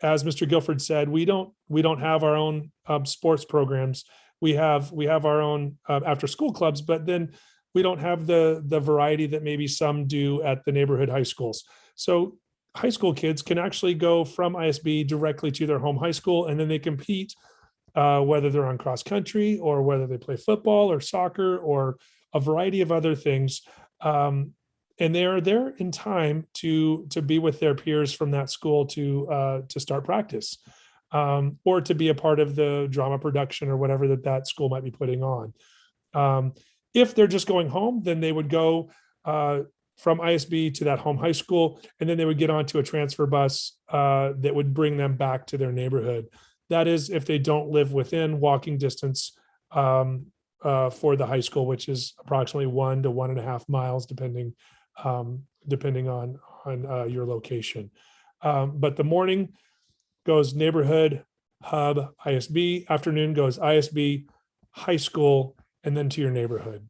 as Mr. Guilford said, we don't have our own sports programs. We have our own after school clubs, but then we don't have the variety that maybe some do at the neighborhood high schools. So high school kids can actually go from ISB directly to their home high school, and then they compete, whether they're on cross country or whether they play football or soccer or a variety of other things. And they are there in time to be with their peers from that school to start practice, or to be a part of the drama production or whatever that school might be putting on. If they're just going home, then they would go from ISB to that home high school, and then they would get onto a transfer bus that would bring them back to their neighborhood. That is, if they don't live within walking distance for the high school, which is approximately 1 to 1.5 miles, depending on your location. But the morning goes neighborhood, hub, ISB. Afternoon goes ISB, high school, and then to your neighborhood.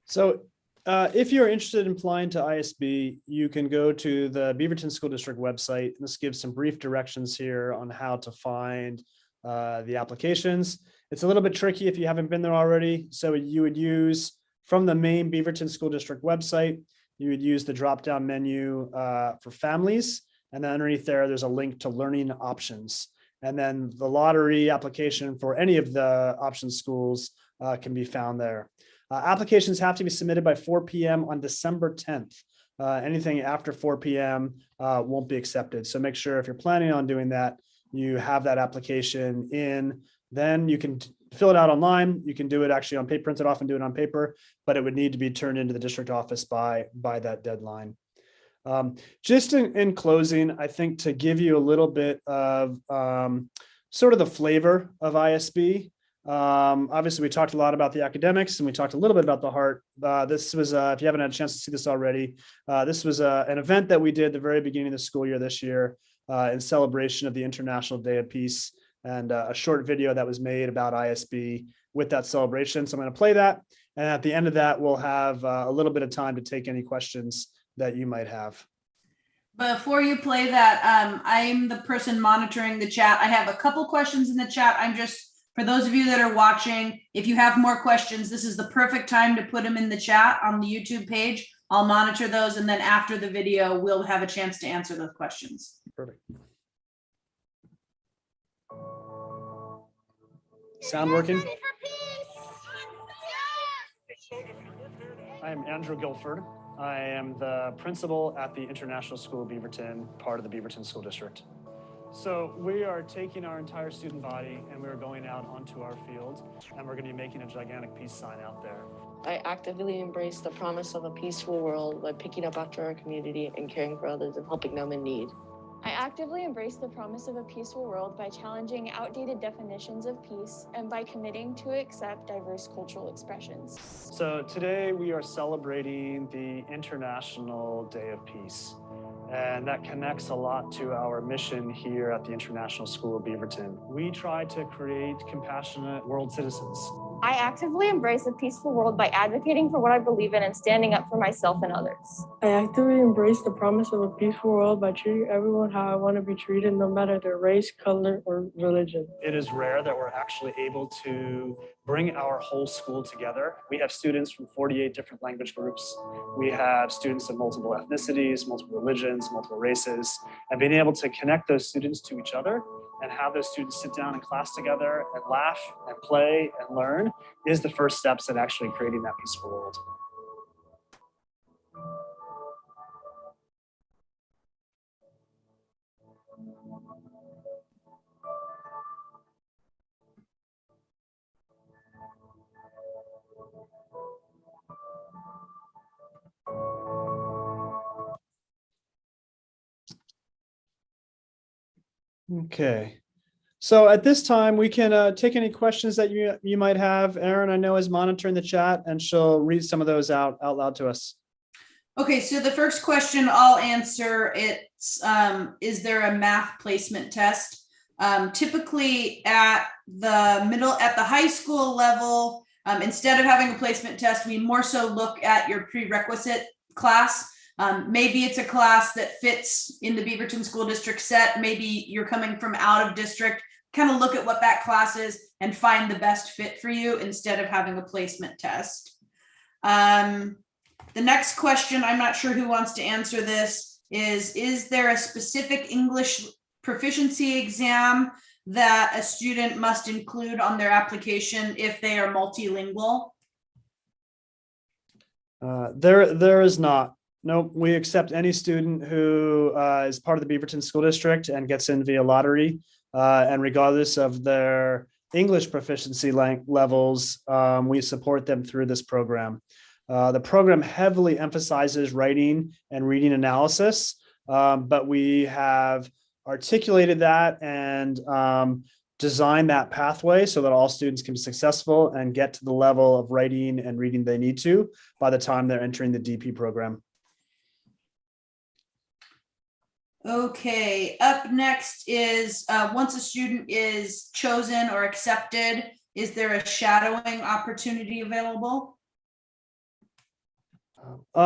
So if you're interested in applying to ISB, you can go to the Beaverton School District website. This gives some brief directions here on how to find the applications. It's a little bit tricky if you haven't been there already. So you would use, from the main Beaverton School District website, you would use the drop-down menu for families. And then underneath there's a link to learning options. And then the lottery application for any of the option schools can be found there. Applications have to be submitted by 4 p.m. on December 10th. Anything after 4 p.m. Won't be accepted. So make sure if you're planning on doing that, you have that application in. Then you can fill it out online. You can do it actually on paper, print it off and do it on paper, but it would need to be turned into the district office by that deadline. Just in closing, I think to give you a little bit of sort of the flavor of ISB. Obviously, we talked a lot about the academics and we talked a little bit about the heart. This was, if you haven't had a chance to see this already, this was an event that we did at the very beginning of the school year this year in celebration of the International Day of Peace, and a short video that was made about ISB with that celebration. So I'm going to play that. And at the end of that, we'll have a little bit of time to take any questions that you might have. Before you play that, I'm the person monitoring the chat. I have a couple questions in the chat. For those of you that are watching, if you have more questions, this is the perfect time to put them in the chat on the YouTube page. I'll monitor those, and then after the video, we'll have a chance to answer those questions. Perfect. Sound working? I am Andrew Guilford. I am the principal at the International School of Beaverton, part of the Beaverton School District. So we are taking our entire student body and we're going out onto our field and we're going to be making a gigantic peace sign out there. I actively embrace the promise of a peaceful world by picking up after our community and caring for others and helping them in need. I actively embrace the promise of a peaceful world by challenging outdated definitions of peace and by committing to accept diverse cultural expressions. So today we are celebrating the International Day of Peace. And that connects a lot to our mission here at the International School of Beaverton. We try to create compassionate world citizens. I actively embrace a peaceful world by advocating for what I believe in and standing up for myself and others. I actively embrace the promise of a peaceful world by treating everyone how I want to be treated, no matter their race, color, or religion. It is rare that we're actually able to bring our whole school together. We have students from 48 different language groups. We have students of multiple ethnicities, multiple religions, multiple races, and being able to connect those students to each other and have those students sit down in class together and laugh and play and learn is the first steps in actually creating that peaceful world. Okay, so at this time we can take any questions that you might have. Erin, I know, is monitoring the chat and she'll read some of those out loud to us. Okay, so the first question I'll answer, it's is there a math placement test? Typically at the high school level, instead of having a placement test, we more so look at your prerequisite class. Maybe it's a class that fits in the Beaverton School District set. Maybe you're coming from out of district, kind of look at what that class is and find the best fit for you instead of having a placement test. The next question, I'm not sure who wants to answer this, is there a specific English proficiency exam that a student must include on their application if they are multilingual? There is not. Nope, we accept any student who is part of the Beaverton School District and gets in via lottery. And regardless of their English proficiency levels, we support them through this program. The program heavily emphasizes writing and reading analysis, but we have articulated that and designed that pathway so that all students can be successful and get to the level of writing and reading they need to by the time they're entering the DP program. Okay, up next is once a student is chosen or accepted, is there a shadowing opportunity available?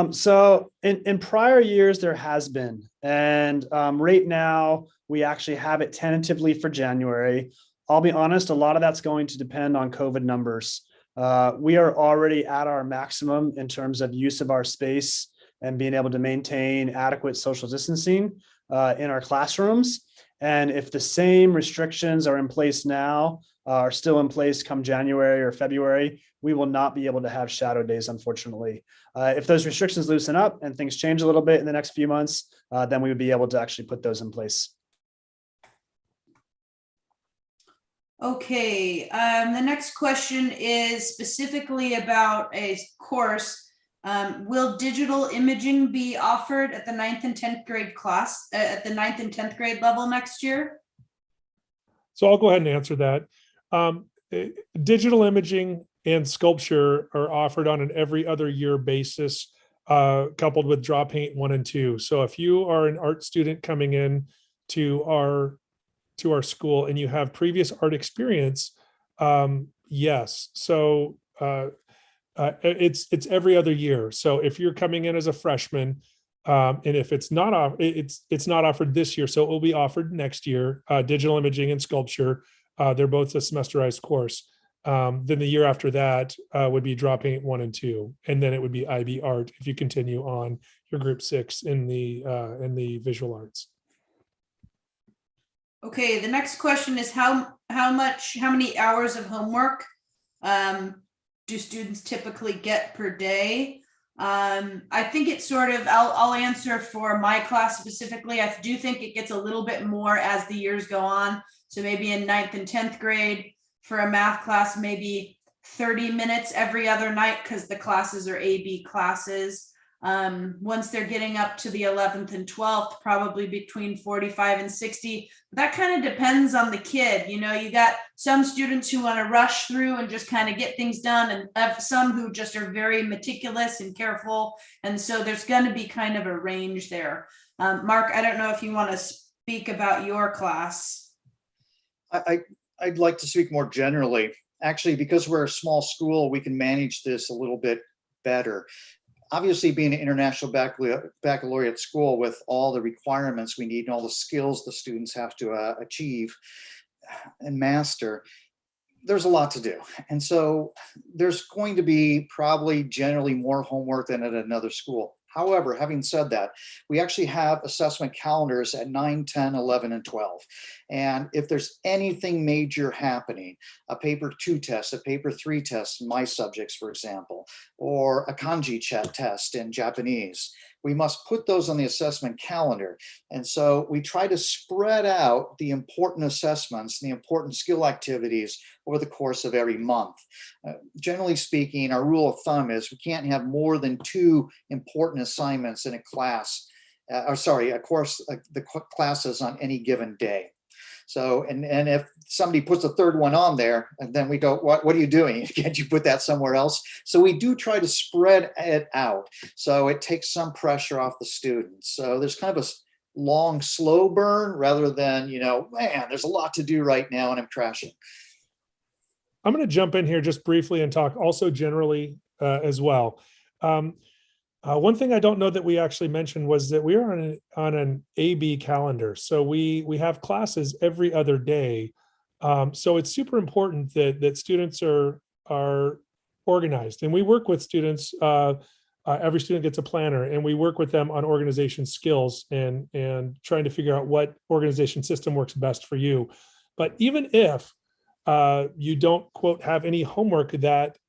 So in prior years, there has been, and right now we actually have it tentatively for January. I'll be honest, a lot of that's going to depend on COVID numbers. We are already at our maximum in terms of use of our space and being able to maintain adequate social distancing in our classrooms. And if the same restrictions are in place now, are still in place come January or February, we will not be able to have shadow days, unfortunately. If those restrictions loosen up and things change a little bit in the next few months, then we would be able to actually put those in place. Okay, the next question is specifically about a course. Will digital imaging be offered at the 9th and 10th grade class, at the 9th and 10th grade level next year? So I'll go ahead and answer that. Digital imaging and sculpture are offered on an every other year basis, coupled with draw paint 1 and 2. So if you are an art student coming in to our school and you have previous art experience, yes. So it's every other year. So if you're coming in as a freshman, and if it's not offered this year, so it will be offered next year. Digital imaging and sculpture, they're both a semesterized course. Then the year after that would be draw paint 1 and 2, and then it would be IB art if you continue on your group 6 in the visual arts. Okay, the next question is how how many hours of homework do students typically get per day? I think it's sort of, I'll answer for my class specifically. I do think it gets a little bit more as the years go on. So maybe in 9th and 10th grade for a math class, maybe 30 minutes every other night because the classes are AB classes. Once they're getting up to the 11th and 12th, probably between 45 and 60. That kind of depends on the kid. You know, you got some students who want to rush through and just kind of get things done, and have some who just are very meticulous and careful. And so there's going to be kind of a range there. Mark, I don't know if you want to speak about your class. I'd like to speak more generally. Actually, because we're a small school, we can manage this a little bit better. Obviously, being an international baccalaureate school with all the requirements we need and all the skills the students have to achieve and master, there's a lot to do. And so there's going to be probably generally more homework than at another school. However, having said that, we actually have assessment calendars at 9, 10, 11, and 12. And if there's anything major happening, a paper 2 test, a paper 3 test in my subjects, for example, or a kanji test in Japanese, we must put those on the assessment calendar. And so we try to spread out the important assessments and the important skill activities over the course of every month. Generally speaking, our rule of thumb is we can't have more than 2 important assignments in a class, a course, the classes on any given day. So, and if somebody puts a 3rd one on there, and then we go, what are you doing? Can't you put that somewhere else? So we do try to spread it out. So it takes some pressure off the students. So there's kind of a long, slow burn rather than, you know, man, there's a lot to do right now and I'm crashing. I'm going to jump in here just briefly and talk also generally as well. One thing I don't know that we actually mentioned was that we are on an AB calendar. So we have classes every other day. So it's super important that students are organized, and we work with students. Every student gets a planner, and we work with them on organization skills and trying to figure out what organization system works best for you. But even if you don't, quote, have any homework that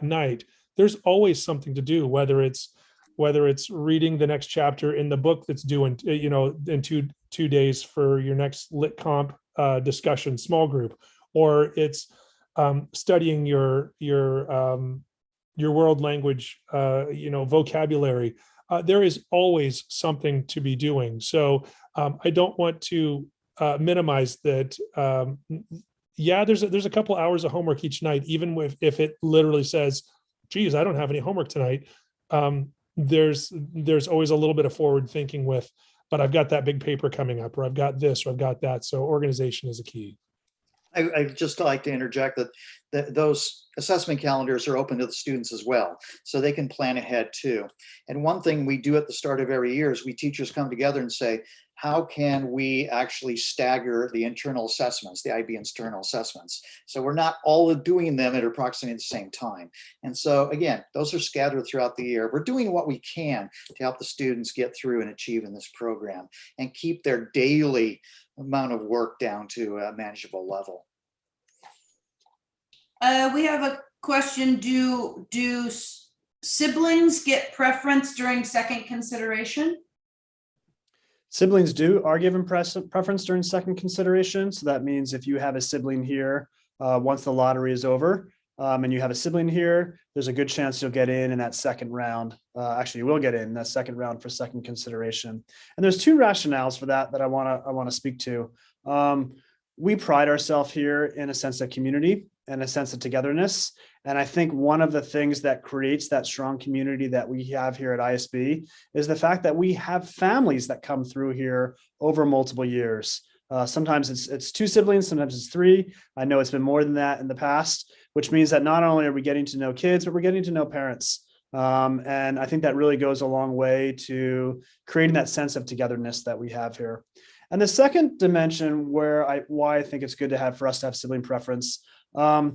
night, there's always something to do, whether it's reading the next chapter in the book that's due in two days for your next lit comp discussion small group, or it's studying your world language vocabulary. There is always something to be doing. So I don't want to minimize that. Yeah, there's a couple hours of homework each night, even if it literally says, geez, I don't have any homework tonight. There's always a little bit of forward thinking with, but I've got that big paper coming up, or I've got this, or I've got that. So organization is a key. I'd just like to interject that those assessment calendars are open to the students as well, so they can plan ahead too. And one thing we do at the start of every year is we teachers come together and say, how can we actually stagger the internal assessments, the IB internal assessments? So we're not all doing them at approximately the same time. And so again, those are scattered throughout the year. We're doing what we can to help the students get through and achieve in this program and keep their daily amount of work down to a manageable level. We have a question. Do siblings get preference during second consideration? Siblings are given preference during second consideration. So that means if you have a sibling here, once the lottery is over, and you have a sibling here, there's a good chance you'll get in that second round. Actually, you will get in that second round for second consideration. And there's 2 rationales for that I want to speak to. We pride ourselves here in a sense of community and a sense of togetherness. And I think one of the things that creates that strong community that we have here at ISB is the fact that we have families that come through here over multiple years. Sometimes it's 2 siblings, sometimes it's 3. I know it's been more than that in the past, which means that not only are we getting to know kids, but we're getting to know parents. And I think that really goes a long way to creating that sense of togetherness that we have here. And the second dimension why I think it's good for us to have sibling preference, I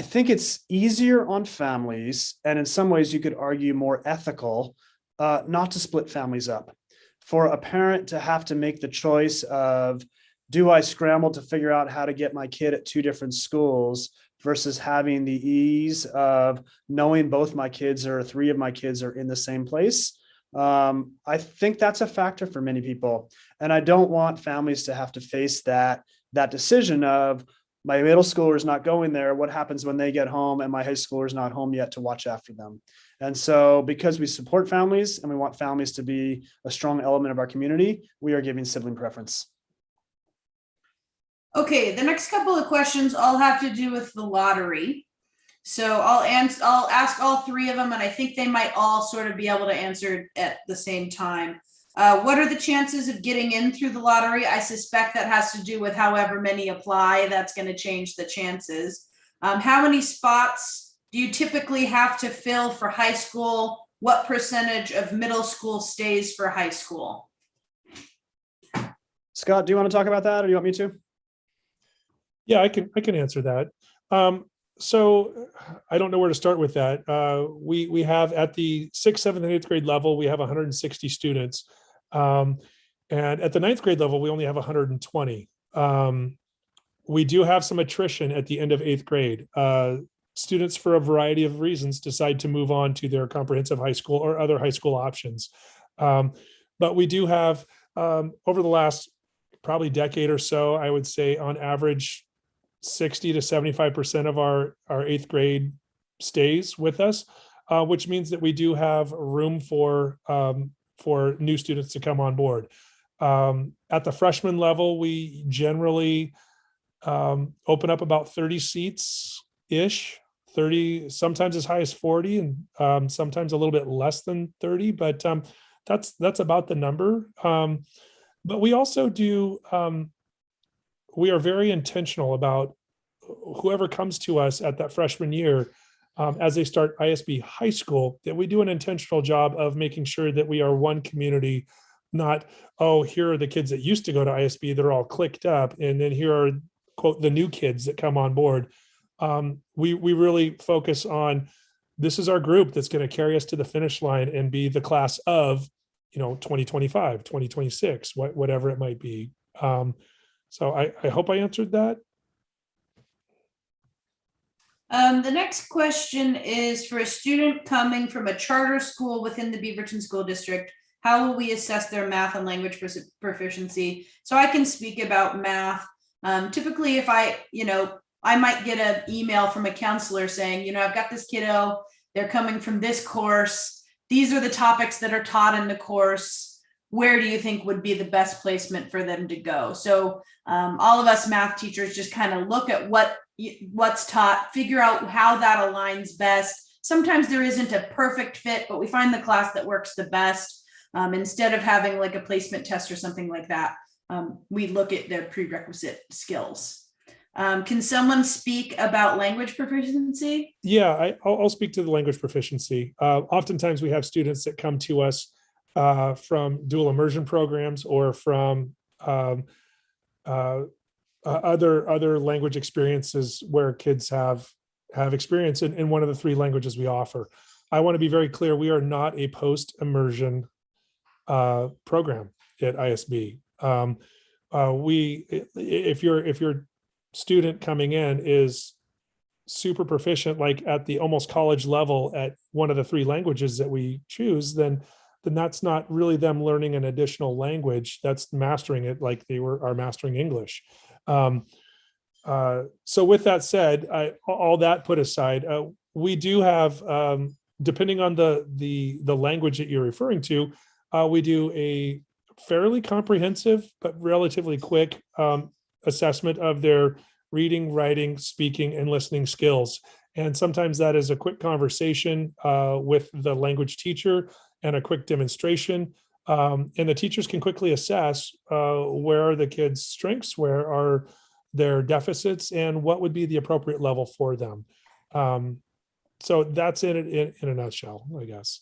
think it's easier on families, and in some ways you could argue more ethical, not to split families up. For a parent to have to make the choice of do I scramble to figure out how to get my kid at two different schools versus having the ease of knowing both my kids or three of my kids are in the same place? I think that's a factor for many people. And I don't want families to have to face that decision of, my middle schooler is not going there. What happens when they get home and my high schooler is not home yet to watch after them? And so because we support families and we want families to be a strong element of our community, we are giving sibling preference. Okay, the next couple of questions all have to do with the lottery. So I'll ask all three of them, and I think they might all sort of be able to answer at the same time. What are the chances of getting in through the lottery? I suspect that has to do with however many apply. That's going to change the chances. How many spots do you typically have to fill for high school? What percentage of middle school stays for high school? Scott, do you want to talk about that, or do you want me to? Yeah, I can answer that. So I don't know where to start with that. We have at the 6th, 7th, and 8th grade level, we have 160 students. And at the 9th grade level, we only have 120. We do have some attrition at the end of 8th grade. Students, for a variety of reasons, decide to move on to their comprehensive high school or other high school options. But we do have, over the last probably decade or so, I would say on average, 60 to 75% of our 8th grade stays with us, which means that we do have room for new students to come on board. At the freshman level, we generally open up about 30 seats-ish, 30, sometimes as high as 40, and sometimes a little bit less than 30, but that's about the number. But we also do, we are very intentional about whoever comes to us at that freshman year, as they start ISB high school, that we do an intentional job of making sure that we are one community, not, oh, here are the kids that used to go to ISB, they're all clicked up, and then here are, quote, the new kids that come on board. We really focus on, this is our group that's going to carry us to the finish line and be the class of, 2025, 2026, whatever it might be. So I hope I answered that. The next question is, for a student coming from a charter school within the Beaverton School District, how will we assess their math and language proficiency? So I can speak about math. Typically, if I might get an email from a counselor saying, I've got this kiddo, they're coming from this course. These are the topics that are taught in the course. Where do you think would be the best placement for them to go? So all of us math teachers just kind of look at what's taught, figure out how that aligns best. Sometimes there isn't a perfect fit, but we find the class that works the best. Instead of having like a placement test or something like that, we look at their prerequisite skills. Can someone speak about language proficiency? Yeah, I'll speak to the language proficiency. Oftentimes we have students that come to us from dual immersion programs or from other language experiences where kids have experience in one of the three languages we offer. I want to be very clear, we are not a post-immersion program at ISB. If your student coming in is super proficient, like at the almost college level at one of the three languages that we choose, then that's not really them learning an additional language. That's mastering it like they are mastering English. So with that said, all that put aside, we do have, depending on the language that you're referring to, we do a fairly comprehensive but relatively quick assessment of their reading, writing, speaking, and listening skills. And sometimes that is a quick conversation with the language teacher and a quick demonstration. And the teachers can quickly assess where are the kids' strengths, where are their deficits, and what would be the appropriate level for them. So that's in a nutshell, I guess.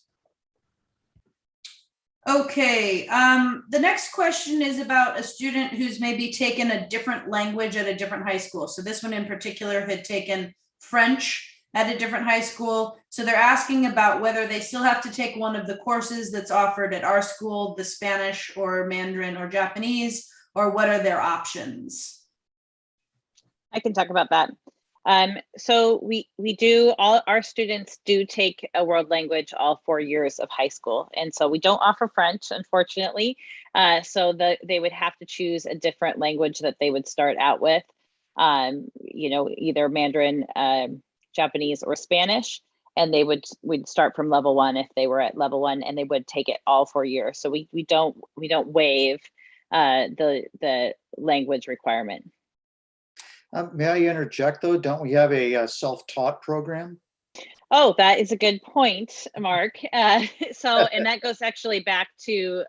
Okay, the next question is about a student who's maybe taken a different language at a different high school. So this one in particular had taken French at a different high school. So they're asking about whether they still have to take one of the courses that's offered at our school, the Spanish or Mandarin or Japanese, or what are their options? I can talk about that. So we do, all our students do take a world language all 4 years of high school. And so we don't offer French, unfortunately. So they would have to choose a different language that they would start out with, either Mandarin, Japanese, or Spanish. And we'd start from level 1 if they were at level 1, and they would take it all 4 years. So we don't waive the language requirement. May I interject though? Don't we have a self-taught program? Oh, that is a good point, Mark. And that goes actually back to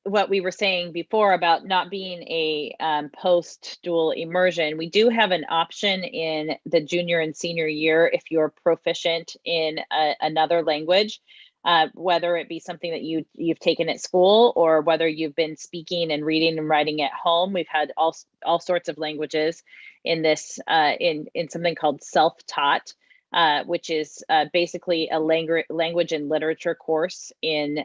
what we were saying before about not being a post-dual immersion. We do have an option in the junior and senior year if you're proficient in another language, whether it be something that you've taken at school or whether you've been speaking and reading and writing at home. We've had all sorts of languages in this in something called self-taught, which is basically a language and literature course in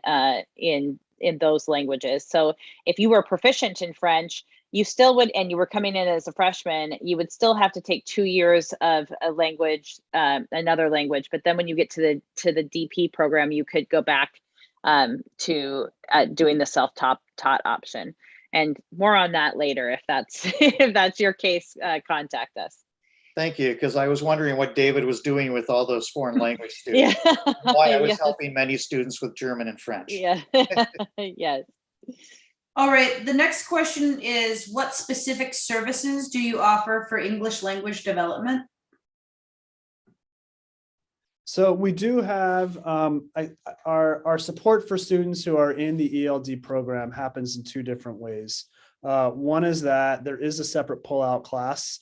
those languages. So if you were proficient in French, you still would, and you were coming in as a freshman, you would still have to take 2 years of a language, another language. But then when you get to the DP program, you could go back to doing the self-taught option. And more on that later. If that's if that's your case, contact us. Thank you, because I was wondering what David was doing with all those foreign language students. Yeah. Why I was Yes. helping many students with German and French. Yeah. Yes. All right, the next question is, what specific services do you offer for English language development? So we do have our support for students who are in the ELD program happens in 2 different ways. One is that there is a separate pull-out class,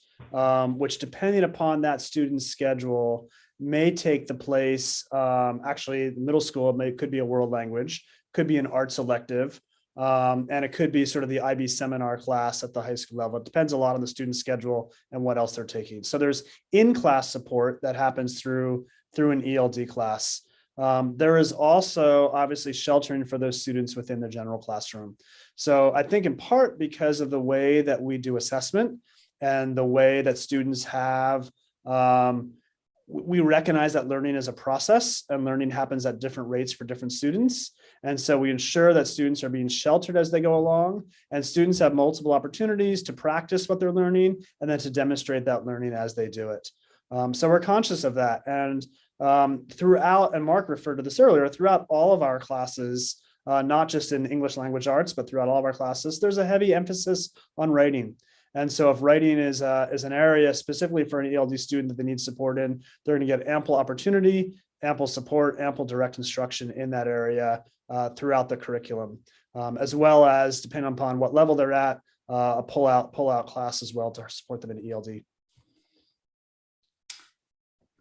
which depending upon that student's schedule may take the place. Actually, middle school could be a world language, could be an arts elective, and it could be sort of the IB seminar class at the high school level. It depends a lot on the student's schedule and what else they're taking. So there's in-class support that happens through an ELD class. There is also obviously sheltering for those students within the general classroom. So I think in part because of the way that we do assessment and the way that students have, we recognize that learning is a process and learning happens at different rates for different students. And so we ensure that students are being sheltered as they go along, and students have multiple opportunities to practice what they're learning and then to demonstrate that learning as they do it. So we're conscious of that. And throughout, and Mark referred to this earlier, throughout all of our classes, not just in English language arts, but throughout all of our classes, there's a heavy emphasis on writing. And so if writing is an area specifically for an ELD student that they need support in, they're going to get ample opportunity, ample support, ample direct instruction in that area throughout the curriculum, as well as, depending upon what level they're at, a pull-out class as well to support them in ELD.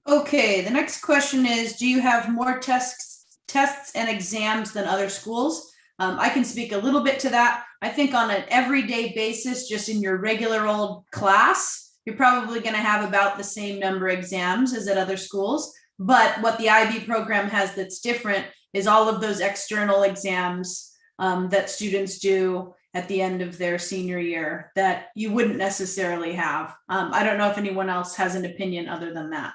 Okay, the next question is, do you have more tests and exams than other schools? I can speak a little bit to that. I think on an everyday basis, just in your regular old class, you're probably going to have about the same number of exams as at other schools. But what the IB program has that's different is all of those external exams that students do at the end of their senior year that you wouldn't necessarily have. I don't know if anyone else has an opinion other than that.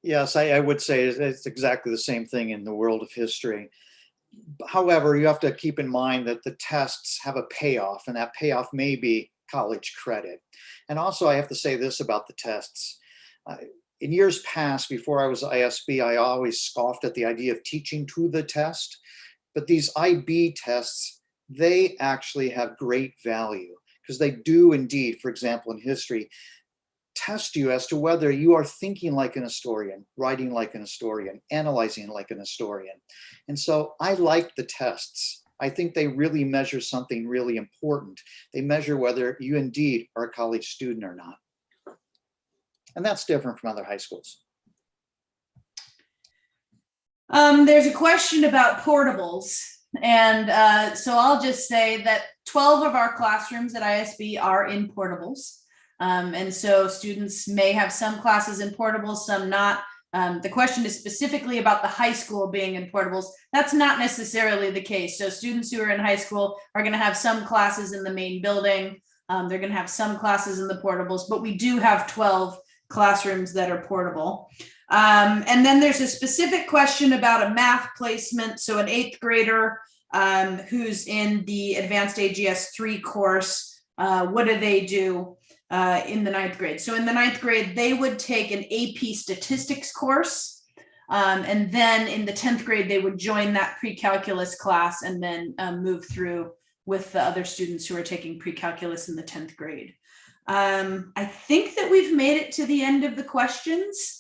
Yes, I would say it's exactly the same thing in the world of history. However, you have to keep in mind that the tests have a payoff, and that payoff may be college credit. And also, I have to say this about the tests. In years past, before I was ISB, I always scoffed at the idea of teaching to the test. But these IB tests, they actually have great value because they do indeed, for example, in history, test you as to whether you are thinking like an historian, writing like an historian, analyzing like an historian. And so I like the tests. I think they really measure something really important. They measure whether you indeed are a college student or not. And that's different from other high schools. There's a question about portables. And so I'll just say that 12 of our classrooms at ISB are in portables. And so students may have some classes in portables, some not. The question is specifically about the high school being in portables. That's not necessarily the case. So students who are in high school are going to have some classes in the main building. They're going to have some classes in the portables, but we do have 12 classrooms that are portable. And then there's a specific question about a math placement. So an 8th grader who's in the Advanced AGS 3 course, what do they do in the 9th grade? So in the 9th grade, they would take an AP statistics course. And then in the 10th grade, they would join that pre-calculus class and then move through with the other students who are taking pre-calculus in the 10th grade. I think that we've made it to the end of the questions.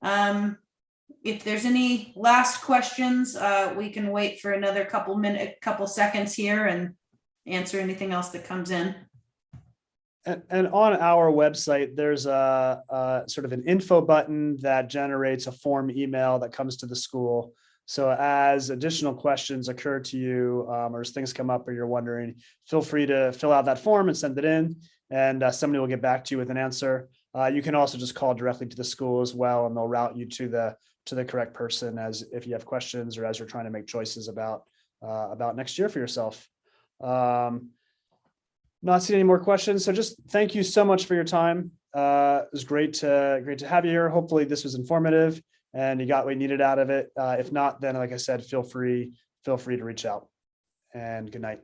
If there's any last questions, we can wait for another couple seconds here and answer anything else that comes in. And on our website, there's a sort of an info button that generates a form email that comes to the school. So as additional questions occur to you, or as things come up or you're wondering, feel free to fill out that form and send it in, and somebody will get back to you with an answer. You can also just call directly to the school as well, and they'll route you to the correct person as if you have questions or as you're trying to make choices about next year for yourself. Not seeing any more questions. So just thank you so much for your time. It was great to have you here. Hopefully this was informative and you got what you needed out of it. If not, then like I said, feel free to reach out, and good night.